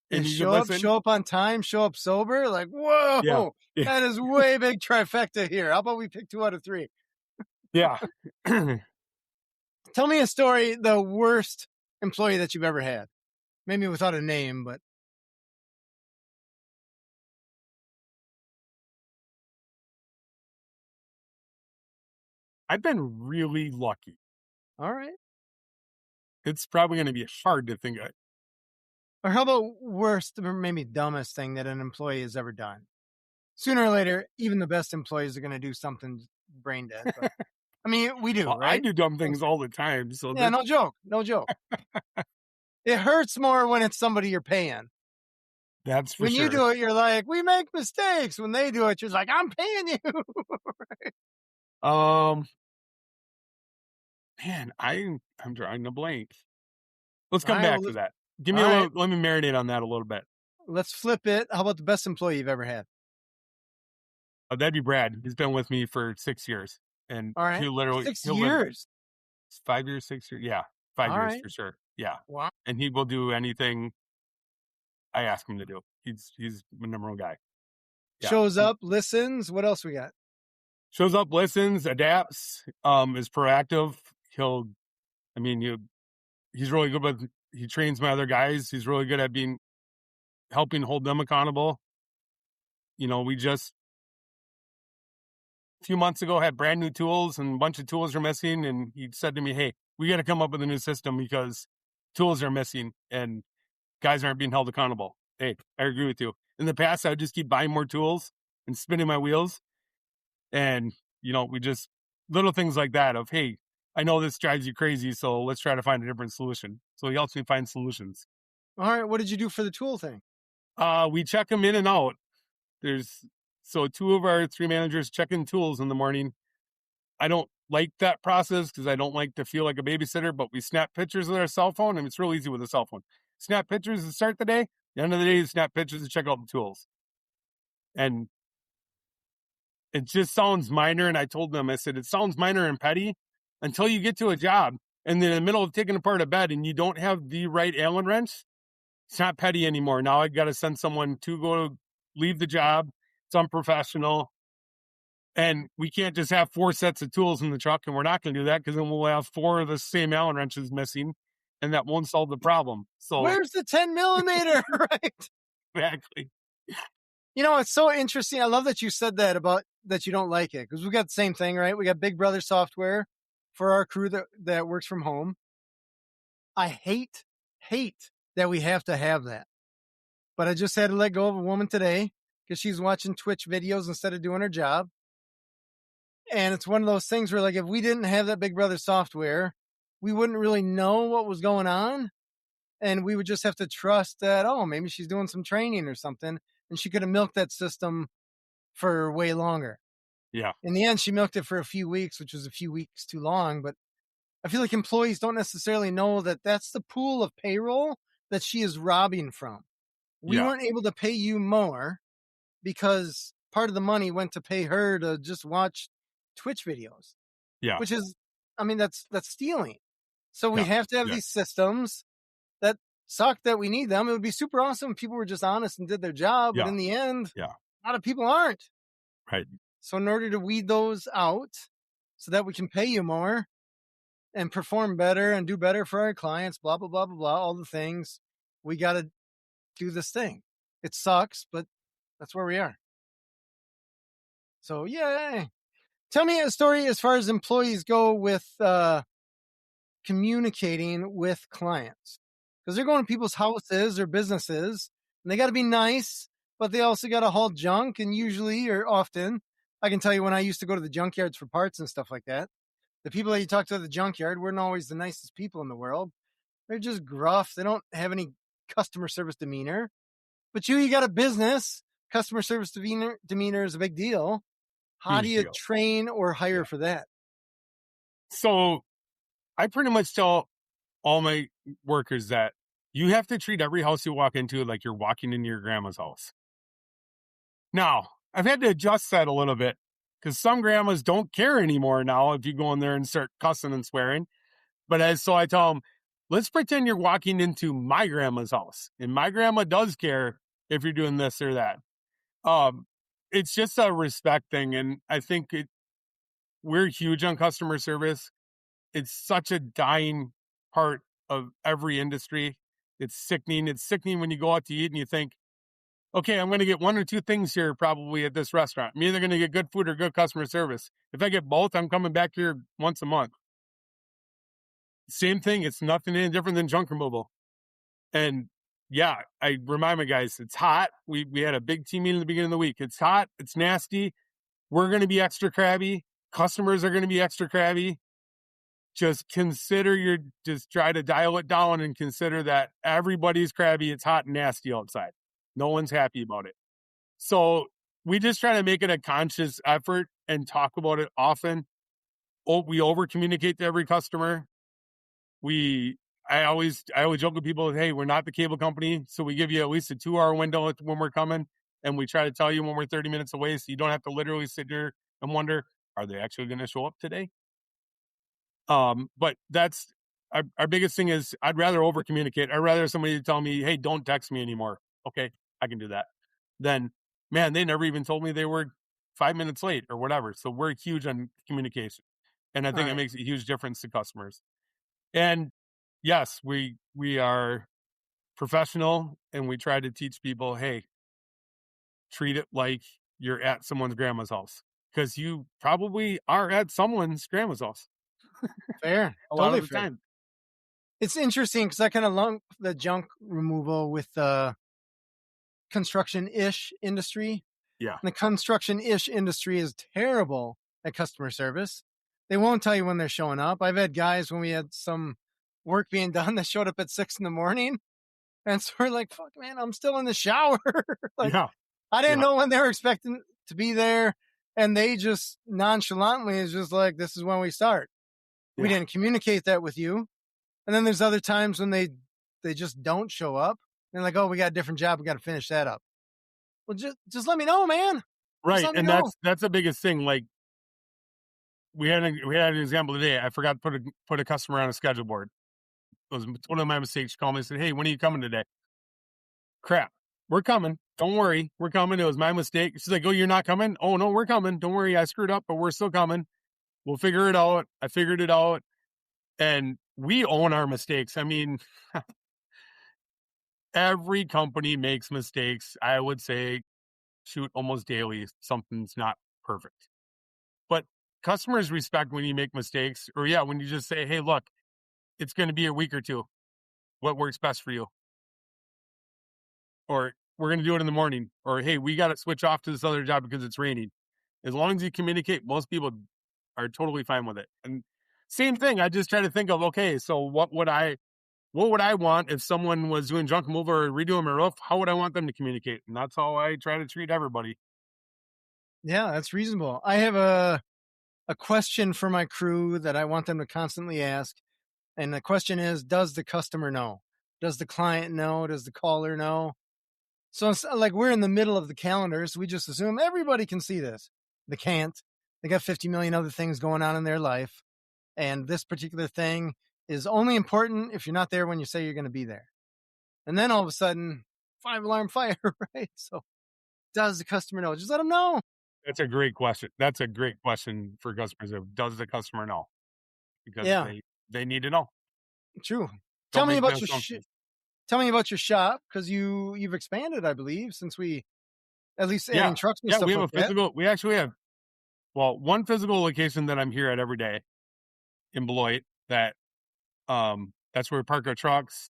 Yeah, and you can listen. show up on time, show up sober. Like, Yeah. whoa, Yeah. that is way big trifecta here. How about we pick 2 out of 3? Yeah. Tell me a story, the worst employee that you've ever had. Maybe without a name, but I've been really lucky. all right. it's probably going to be hard to think of. Or how about worst or maybe dumbest thing that an employee has ever done? Sooner or later, even the best employees are going to do something brain dead. But I mean, we do, Well, I right? do dumb things all the time. So Yeah, no joke. No joke. It hurts more when it's somebody you're paying. that's for When you sure. do it, you're like, we make mistakes. When they do it, you're like, I'm paying you. Um, man, I'm drawing a blank. Let's All come right. back Well, to that. Give me all a right. little. Let me marinate on that a little bit. Let's flip it. How about the best employee you've ever had? That'd be Brad. He's been with me for 6 years, and All right. he literally 6 years. 5 years, 6 years. Yeah, 5 years Right. for sure. Yeah, Wow. and he will do anything I ask him to do. He's my number one guy. Yeah, Shows up, listens. What else we got? shows up, listens, adapts, is proactive. He'll, I mean, he's really good with. He trains my other guys. He's really good at helping hold them accountable. We just a few months ago had brand new tools and a bunch of tools are missing, and he said to me, "Hey, we got to come up with a new system because tools are missing and guys aren't being held accountable." Hey, I agree with you. In the past, I would just keep buying more tools and spinning my wheels, and we just little things like that of, "Hey, I know this drives you crazy, so let's try to find a different solution." So he helps me find solutions. All right. What did you do for the tool thing? We check them in and out. There's so two of our three managers check in tools in the morning. I don't like that process because I don't like to feel like a babysitter, but we snap pictures with our cell phone, and it's real easy with a cell phone. Snap pictures to start the day. The end of the day, you snap pictures to check out the tools. And it just sounds minor. And I told them, I said, it sounds minor and petty until you get to a job. And then in the middle of taking apart a bed and you don't have the right Allen wrench, it's not petty anymore. Now I got to send someone to leave the job. It's unprofessional. And we can't just have 4 sets of tools in the truck, and we're not going to do that because then we'll have 4 of the same Allen wrenches missing, and that won't solve the problem. So Where's the 10 millimeter? Right. exactly, It's so interesting. I love that you said that about that you don't like it because we got the same thing, right? We got Big Brother software for our crew that works from home. I hate that we have to have that. But I just had to let go of a woman today because she's watching Twitch videos instead of doing her job. And it's one of those things where, like, if we didn't have that Big Brother software, we wouldn't really know what was going on. And we would just have to trust that, oh, maybe she's doing some training or something. And she could have milked that system for way longer. yeah, In the end, she milked it for a few weeks, which was a few weeks too long. But I feel like employees don't necessarily know that that's the pool of payroll that she is robbing from. We yeah, weren't able to pay you more because part of the money went to pay her to just watch Twitch videos, yeah, which is, I mean, that's stealing. So we yeah, have to have yeah, these systems that suck that we need them. It would be super awesome if people were just honest and did their job, but yeah, in the end, yeah, a lot of people aren't. right, So in order to weed those out so that we can pay you more and perform better and do better for our clients, blah, blah, blah, blah, blah, all the things, we got to do this thing. It sucks, but that's where we are. So, yay. Tell me a story as far as employees go with communicating with clients. Because they're going to people's houses or businesses, and they got to be nice, but they also got to haul junk. And usually, or often, I can tell you when I used to go to the junkyards for parts and stuff like that, the people that you talk to at the junkyard weren't always the nicest people in the world. They're just gruff. They don't have any customer service demeanor. But you got a business. Customer service demeanor is a big deal. How do huge you deal. train or hire Yeah. for that? So I pretty much tell all my workers that you have to treat every house you walk into like you're walking into your grandma's house. Now, I've had to adjust that a little bit because some grandmas don't care anymore now if you go in there and start cussing and swearing. But so I tell them, let's pretend you're walking into my grandma's house, and my grandma does care if you're doing this or that. It's just a respect thing, and I think we're huge on customer service. It's such a dying part of every industry. It's sickening. It's sickening when you go out to eat and you think, okay, I'm going to get 1 or 2 things here probably at this restaurant. I'm either going to get good food or good customer service. If I get both, I'm coming back here once a month. Same thing. It's nothing any different than junk removal. And yeah, I remind my guys, it's hot. We had a big team meeting at the beginning of the week. It's hot. It's nasty. We're going to be extra crabby. Customers are going to be extra crabby. Just try to dial it down and consider that everybody's crabby. It's hot and nasty outside. No one's happy about it. So we just try to make it a conscious effort and talk about it often. We over communicate to every customer. I always joke with people, hey, we're not the cable company, so we give you at least a 2-hour window when we're coming, and we try to tell you when we're 30 minutes away, so you don't have to literally sit there and wonder, are they actually going to show up today? But that's our biggest thing is I'd rather over communicate. I'd rather somebody tell me, hey, don't text me anymore. Okay, I can do that. Then, man, they never even told me they were 5 minutes late or whatever. So we're huge on communication, and I think it makes a huge difference to customers. And yes, we are professional, and we try to teach people, hey, treat it like you're at someone's grandma's house, because you probably are at someone's grandma's house Fair. a lot Totally of the fair. time. It's interesting because I kind of lump the junk removal with the construction-ish industry. Yeah. And the construction-ish industry is terrible at customer service. They won't tell you when they're showing up. I've had guys when we had some work being done that showed up at 6 a.m. And so we're like, fuck, man, I'm still in the shower. Like, Yeah. I didn't Yeah. know when they were expecting to be there. And they just nonchalantly is just like, this is when we start. We Yeah. didn't communicate that with you. And then there's other times when they just don't show up. They're like, oh, we got a different job. We got to finish that up. Well, just let me know, man. Just Right. let me And know. that's the biggest thing. Like we had an example today. I forgot to put a customer on a schedule board. It was one of my mistakes. She called me and said, hey, when are you coming today? Crap. We're coming. Don't worry. We're coming. It was my mistake. She's like, oh, you're not coming? Oh, no, we're coming. Don't worry. I screwed up, but we're still coming. We'll figure it out. I figured it out. And we own our mistakes. I mean, every company makes mistakes. I would say, shoot, almost daily, something's not perfect. But customers respect when you make mistakes, or when you just say, hey, look, it's going to be a week or two. What works best for you? Or we're going to do it in the morning. Or, hey, we got to switch off to this other job because it's raining. As long as you communicate, most people are totally fine with it. And same thing, I just try to think of, okay, so what would I want if someone was doing junk removal or redoing my roof? How would I want them to communicate? And that's how I try to treat everybody. Yeah, that's reasonable. I have a question for my crew that I want them to constantly ask. And the question is, does the customer know? Does the client know? Does the caller know? So it's like we're in the middle of the calendar, so we just assume everybody can see this. They can't. They got 50 million other things going on in their life. And this particular thing is only important if you're not there when you say you're going to be there. And then all of a sudden, 5-alarm fire, right? So does the customer know? Just let them know. That's a great question. That's a great question for customers. Does the customer know? Because Yeah, they need to know. true. Tell Don't me make the about your assumptions. tell me about your shop, because you've expanded, I believe, since we at least adding trucks and Yeah, stuff we have like a that. physical. We actually have one physical location that I'm here at every day in Beloit. That's where we park our trucks.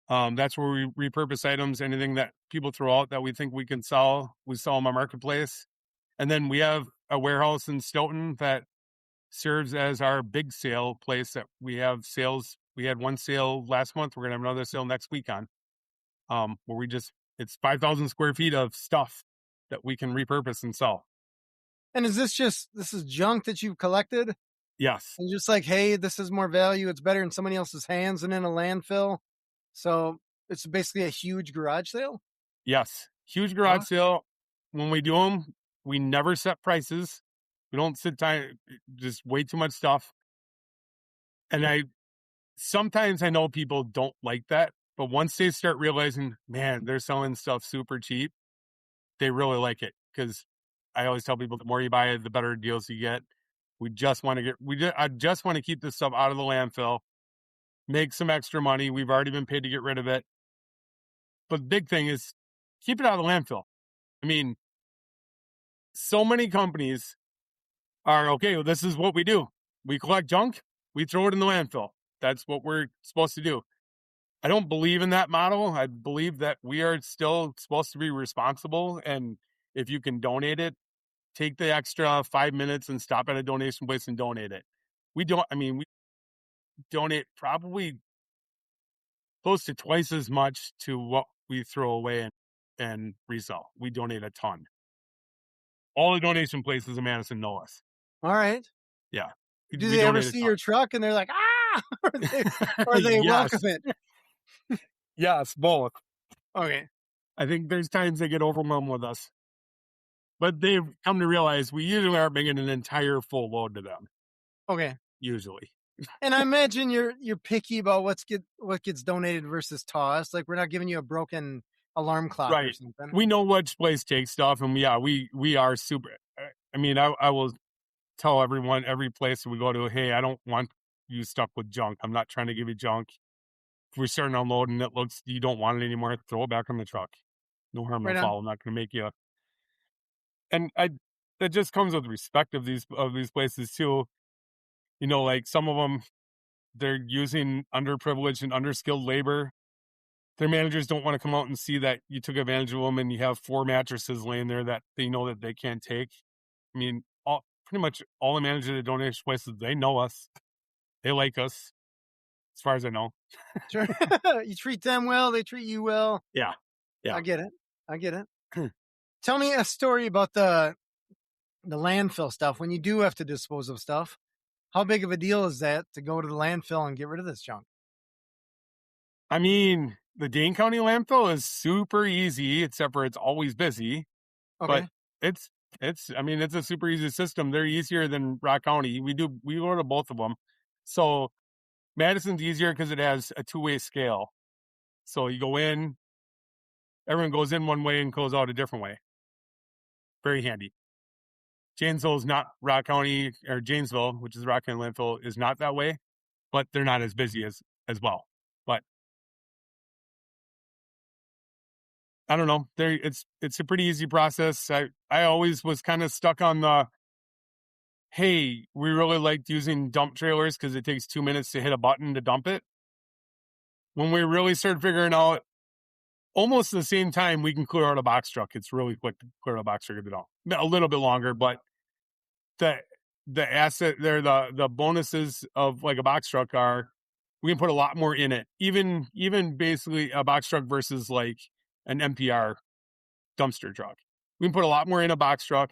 That's where we repurpose items. Anything that people throw out that we think we can sell, we sell them on marketplace. And then we have a warehouse in Stoughton that serves as our big sale place that we have sales. We had one sale last month. We're gonna have another sale next week on. Where it's 5,000 square feet of stuff that we can repurpose and sell. And is this is junk that you've collected? Yes. And just like, hey, this is more value. It's better in somebody else's hands than in a landfill. So it's basically a huge garage sale. Yes. Huge garage sale. When we do them, we never set prices. We don't sit time, just way too much stuff. And sometimes I know people don't like that, but once they start realizing, man, they're selling stuff super cheap, they really like it. Because I always tell people, the more you buy it, the better deals you get. I just want to keep this stuff out of the landfill, make some extra money. We've already been paid to get rid of it. But the big thing is keep it out of the landfill. I mean, so many companies are, okay, well, this is what we do. We collect junk, we throw it in the landfill. that's what we're supposed to do. I don't believe in that model. I believe that we are still supposed to be responsible. And if you can donate it, take the extra 5 minutes and stop at a donation place and donate it. We donate probably close to twice as much to what we throw away and resell. We donate a ton. All the donation places in Madison know us. All right. Yeah. Do they ever see your truck and they're like, ah, or they welcome it? Yes, both. Okay. I think there's times they get overwhelmed with us, but they've come to realize we usually aren't bringing an entire full load to them. Okay. Usually. And I imagine you're picky about what gets donated versus tossed. Like we're not giving you a broken alarm clock or something. We know which place takes stuff, and we are super. I mean, I will tell everyone, every place we go to, hey, I don't want you stuck with junk. I'm not trying to give you junk. If we're starting to unload and it looks you don't want it anymore, throw it back on the truck. No harm, no foul. I'm not going to make you. And that just comes with respect of these places too. You know, like some of them, they're using underprivileged and underskilled labor. Their managers don't want to come out and see that you took advantage of them and you have 4 mattresses laying there that they know that they can't take. I mean, pretty much all the managers at donation places, they know us. They like us, as far as I know. Sure. You treat them well, they treat you well. Yeah. I get it. Tell me a story about the landfill stuff. When you do have to dispose of stuff, how big of a deal is that to go to the landfill and get rid of this junk? I mean, the Dane County landfill is super easy, except for it's always busy. Okay. But it's a super easy system. They're easier than Rock County. We go to both of them. So Madison's easier because it has a 2-way scale. So you go in, everyone goes in one way and goes out a different way. Very handy. Janesville is not Rock County, or Janesville, which is Rock County landfill, is not that way, but they're not as busy as well. But I don't know. It's a pretty easy process. I always was kind of stuck on the, hey, we really liked using dump trailers because it takes 2 minutes to hit a button to dump it. When we really started figuring out, almost at the same time, we can clear out a box truck. It's really quick to clear out a box truck. A little bit longer, but the asset there, the bonuses of like a box truck are, we can put a lot more in it. Even basically a box truck versus like an NPR dumpster truck. We can put a lot more in a box truck.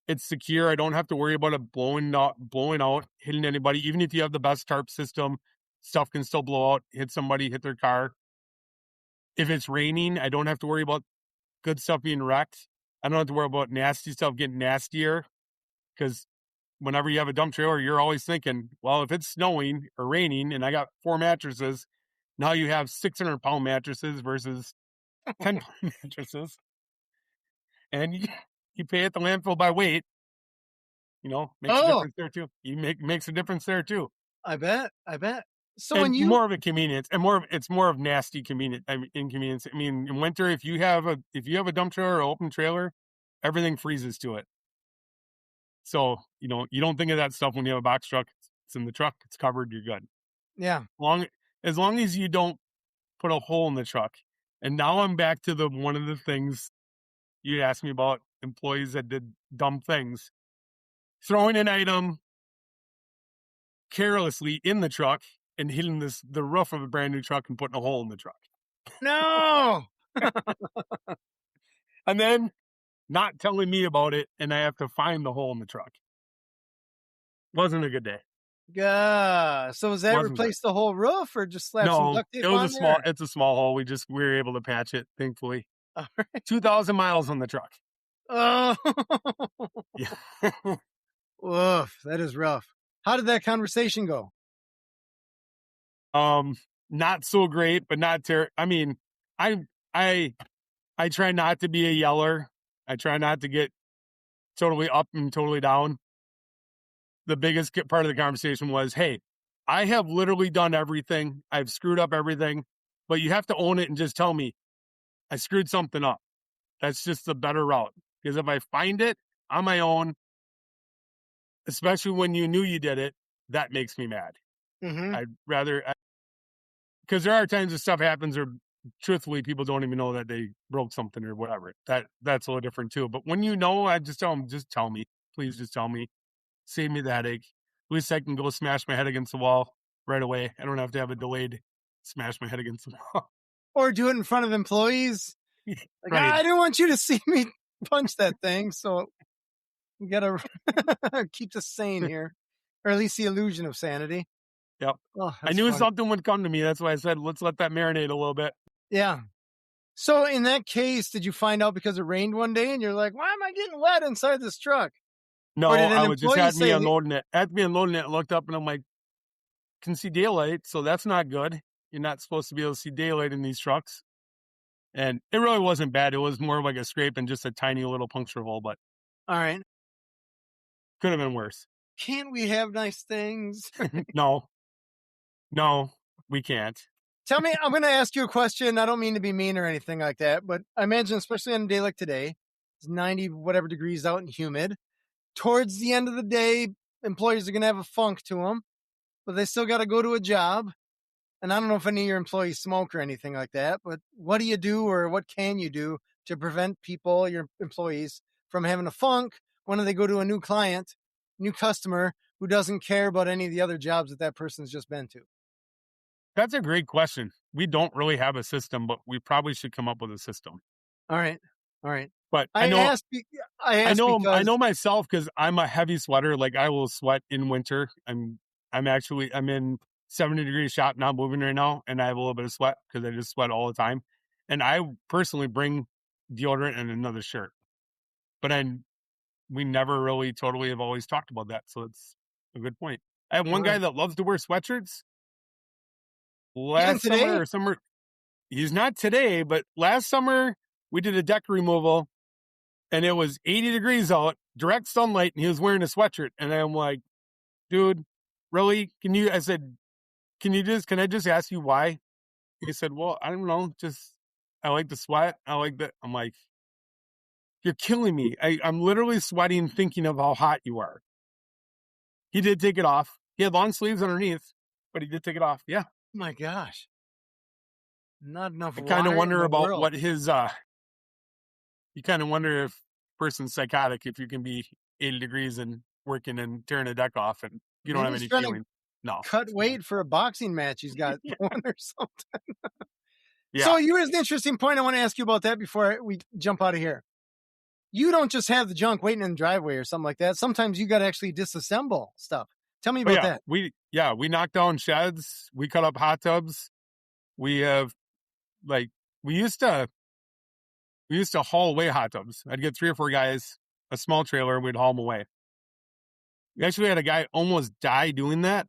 It's secure. I don't have to worry about it blowing out, hitting anybody. Even if you have the best tarp system, stuff can still blow out, hit somebody, hit their car. If it's raining, I don't have to worry about good stuff being wrecked. I don't have to worry about nasty stuff getting nastier, because whenever you have a dump trailer, you're always thinking, well, if it's snowing or raining and I got 4 mattresses, now you have 600-pound mattresses versus 10-pound mattresses. And you pay at the landfill by weight. You know, makes a difference there too. Makes a difference there too. I bet. So and when you more of a convenience, and it's more of nasty inconvenience. I mean, in winter, if you have a dump trailer or open trailer, everything freezes to it. So you don't think of that stuff when you have a box truck. It's in the truck. It's covered. You're good. Yeah. As long as you don't put a hole in the truck. And now I'm back to one of the things you asked me about, employees that did dumb things. Throwing an item carelessly in the truck and hitting the roof of a brand new truck and putting a hole in the truck. No. And then not telling me about it, and I have to find the hole in the truck. Wasn't a good day. So was that replace the whole roof or just slap some duct tape on there? It's a small hole. We were able to patch it, thankfully. All right. 2,000 miles on the truck. Oh. Yeah. Oof, that is rough. How did that conversation go? Not so great, but not terrible. I mean, I try not to be a yeller. I try not to get totally up and totally down. The biggest part of the conversation was, hey, I have literally done everything. I've screwed up everything, but you have to own it and just tell me I screwed something up. That's just the better route. Because if I find it on my own, especially when you knew you did it, that makes me mad. Mm-hmm. I'd rather because there are times that stuff happens, or truthfully, people don't even know that they broke something or whatever. That's a little different too. But when you know, I just tell them, just tell me, please, just tell me, save me the headache. At least I can go smash my head against the wall right away. I don't have to have a delayed smash my head against the wall. Or do it in front of employees. Like, Right. I didn't want you to see me punch that thing, so you gotta keep us sane here, or at least the illusion of sanity. Yep. Oh, I that's knew funny. something would come to me. That's why I said, let's let that marinate a little bit. Yeah. So in that case, did you find out because it rained one day and you're like, why am I getting wet inside this truck? No, Or did an I was just employee had me say, unloading it. Had me unloading it, looked up and I'm like, can see daylight, so that's not good. You're not supposed to be able to see daylight in these trucks. And it really wasn't bad. It was more like a scrape and just a tiny little puncture hole, but all right, could have been worse. can't we have nice things? No, we can't. Tell me, I'm going to ask you a question. I don't mean to be mean or anything like that, but I imagine, especially on a day like today, it's 90 whatever degrees out and humid. Towards the end of the day, employees are going to have a funk to them, but they still got to go to a job. And I don't know if any of your employees smoke or anything like that, but what do you do or what can you do to prevent people, your employees, from having a funk when they go to a new client, new customer who doesn't care about any of the other jobs that that person's just been to? That's a great question. We don't really have a system, but we probably should come up with a system. All right. All right. But I asked I know because myself because I'm a heavy sweater. Like I will sweat in winter. I'm in 70-degree shop, not moving right now, and I have a little bit of sweat because I just sweat all the time. And I personally bring deodorant and another shirt, but we never really totally have always talked about that. So it's a good point. I have one guy that loves to wear sweatshirts. even Last today, summer or summer, he's not today, but last summer we did a deck removal and it was 80 degrees out, direct sunlight, and he was wearing a sweatshirt. And I'm like, dude, really? I said, can I just ask you why? He said, well, I don't know. Just, I like the sweat. I like that. I'm like, you're killing me. I'm literally sweating thinking of how hot you are. He did take it off. He had long sleeves underneath, but he did take it off. Yeah. my gosh, not enough I kind of water in wonder the about world. what his, you kind of wonder if person's psychotic, if you can be 80 degrees and working and tearing a deck off and you don't Maybe have he's any trying to feeling. No. cut weight for a boxing match he's got going or something. Yeah. So here's an interesting point I want to ask you about that before we jump out of here. You don't just have the junk waiting in the driveway or something like that. Sometimes you got to actually disassemble stuff. Tell me about that. We knock down sheds. We cut up hot tubs. We have we used to haul away hot tubs. I'd get 3 or 4 guys, a small trailer, and we'd haul them away. We actually had a guy almost die doing that.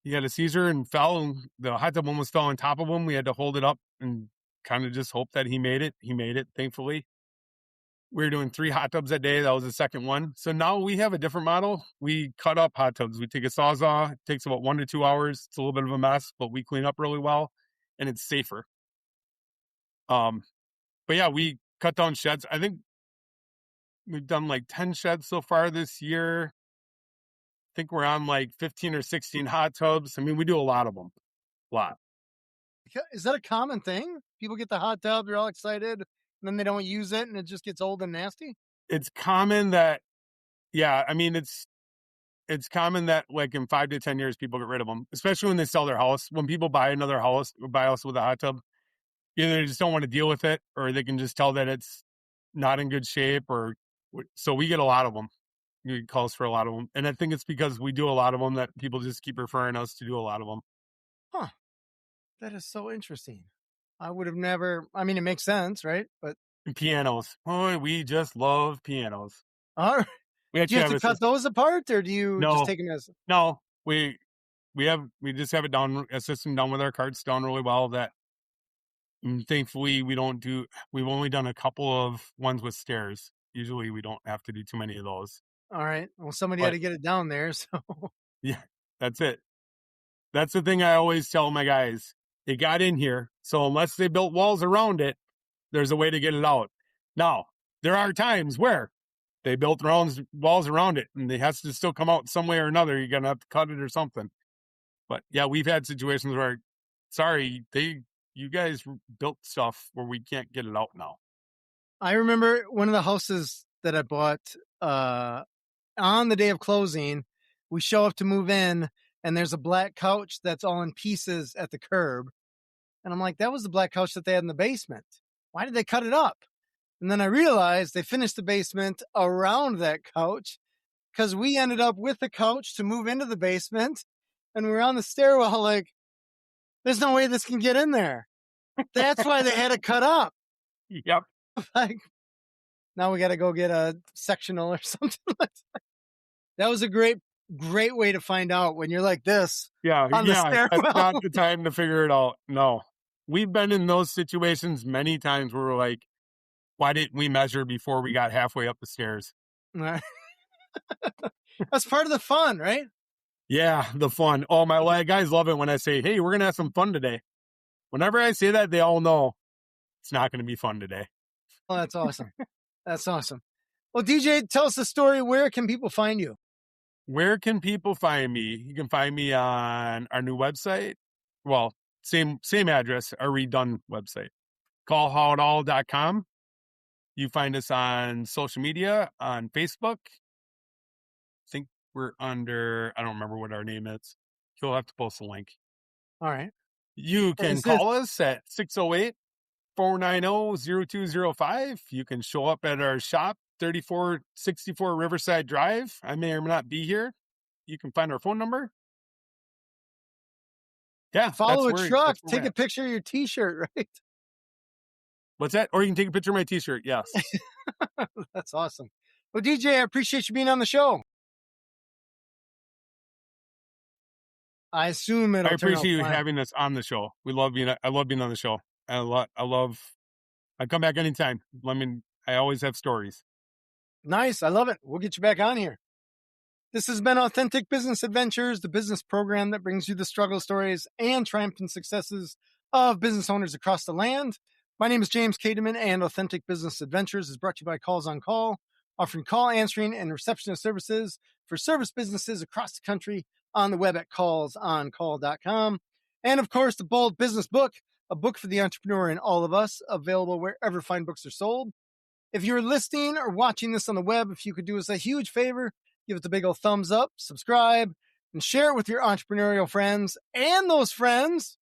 He had a seizure and fell, and the hot tub almost fell on top of him. We had to hold it up and kind of just hope that he made it. He made it, thankfully. We were doing 3 hot tubs a day. That was the second one. So now we have a different model. We cut up hot tubs. We take a Sawzall. It takes about 1 to 2 hours. It's a little bit of a mess, but we clean up really well, and it's safer. But yeah, we cut down sheds. I think we've done like 10 sheds so far this year. I think we're on like 15 or 16 hot tubs. I mean, we do a lot of them. A lot. Is that a common thing? People get the hot tub, they're all excited, and then they don't use it and it just gets old and nasty? It's common that, yeah, I mean, it's common that like in 5 to 10 years, people get rid of them, especially when they sell their house. When people buy another house or buy a house with a hot tub, either they just don't want to deal with it or they can just tell that it's not in good shape. So we get a lot of them. We get calls for a lot of them. And I think it's because we do a lot of them that people just keep referring us to do a lot of them. Huh. That is so interesting. I would have never, I mean, it makes sense, right? But And pianos. Oh, we just love pianos. all right. We Do you have to cut those apart or do you No. just take them as? No, we just have it down, a system done with our carts down really well that thankfully we've only done a couple of ones with stairs. Usually we don't have to do too many of those. All right. Well, somebody had to get it down there. So Yeah, that's it. That's the thing I always tell my guys. It got in here, so unless they built walls around it, there's a way to get it out. Now, there are times where they built their own walls around it, and it has to still come out some way or another. You're going to have to cut it or something. But yeah, we've had situations where sorry, you guys built stuff where we can't get it out now. I remember one of the houses that I bought on the day of closing. We show up to move in, and there's a black couch that's all in pieces at the curb. And I'm like, that was the black couch that they had in the basement. Why did they cut it up? And then I realized they finished the basement around that couch because we ended up with the couch to move into the basement. And we're on the stairwell like, there's no way this can get in there. That's why they had it cut up. Yep. Like, now we got to go get a sectional or something like that. That was a great way to find out when you're like this. Yeah. On the That's stairwell. not the time to figure it out. No. We've been in those situations many times where we're like, why didn't we measure before we got halfway up the stairs? That's part of the fun, right? Yeah, the fun. Oh, my guys love it when I say, hey, we're going to have some fun today. Whenever I say that, they all know it's not going to be fun today. Oh, that's awesome. That's awesome. Well, DJ, tell us the story. Where can people find you? Where can people find me? You can find me on our new website. Well, same address, our redone website, callhowitall.com. You find us on social media, on Facebook. I think we're under, I don't remember what our name is. You'll have to post a link. All right. You can call us at 608-490-0205. You can show up at our shop, 3464 Riverside Drive. I may or may not be here. You can find our phone number. Yeah. Follow a truck. Take a picture of your t-shirt, right? What's that? Or you can take a picture of my t-shirt. Yes. That's awesome. Well, DJ, I appreciate you being on the show. I assume I appreciate you having us on the show. I love being on the show. I come back anytime. I always have stories. Nice. I love it. We'll get you back on here. This has been Authentic Business Adventures, the business program that brings you the struggle stories and triumphant successes of business owners across the land. My name is James Kademan, and Authentic Business Adventures is brought to you by Calls on Call, offering call answering and receptionist services for service businesses across the country on the web at callsoncall.com. And of course, the Bold Business Book, a book for the entrepreneur in all of us, available wherever fine books are sold. If you're listening or watching this on the web, if you could do us a huge favor, give it the big old thumbs up, subscribe, and share it with your entrepreneurial friends and those friends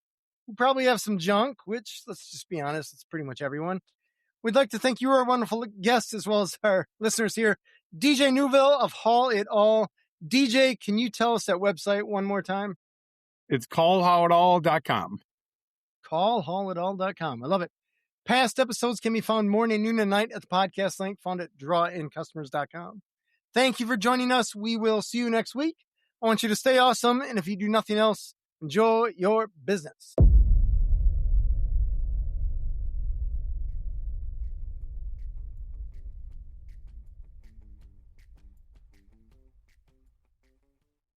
who probably have some junk, which, let's just be honest, it's pretty much everyone. We'd like to thank you, our wonderful guests, as well as our listeners here, DJ Neuville of Haul It All. DJ, can you tell us that website one more time? It's callhowitall.com. Callhowitall.com. I love it. Past episodes can be found morning, noon, and night at the podcast link found at drawincustomers.com. Thank you for joining us. We will see you next week. I want you to stay awesome, and if you do nothing else, enjoy your business.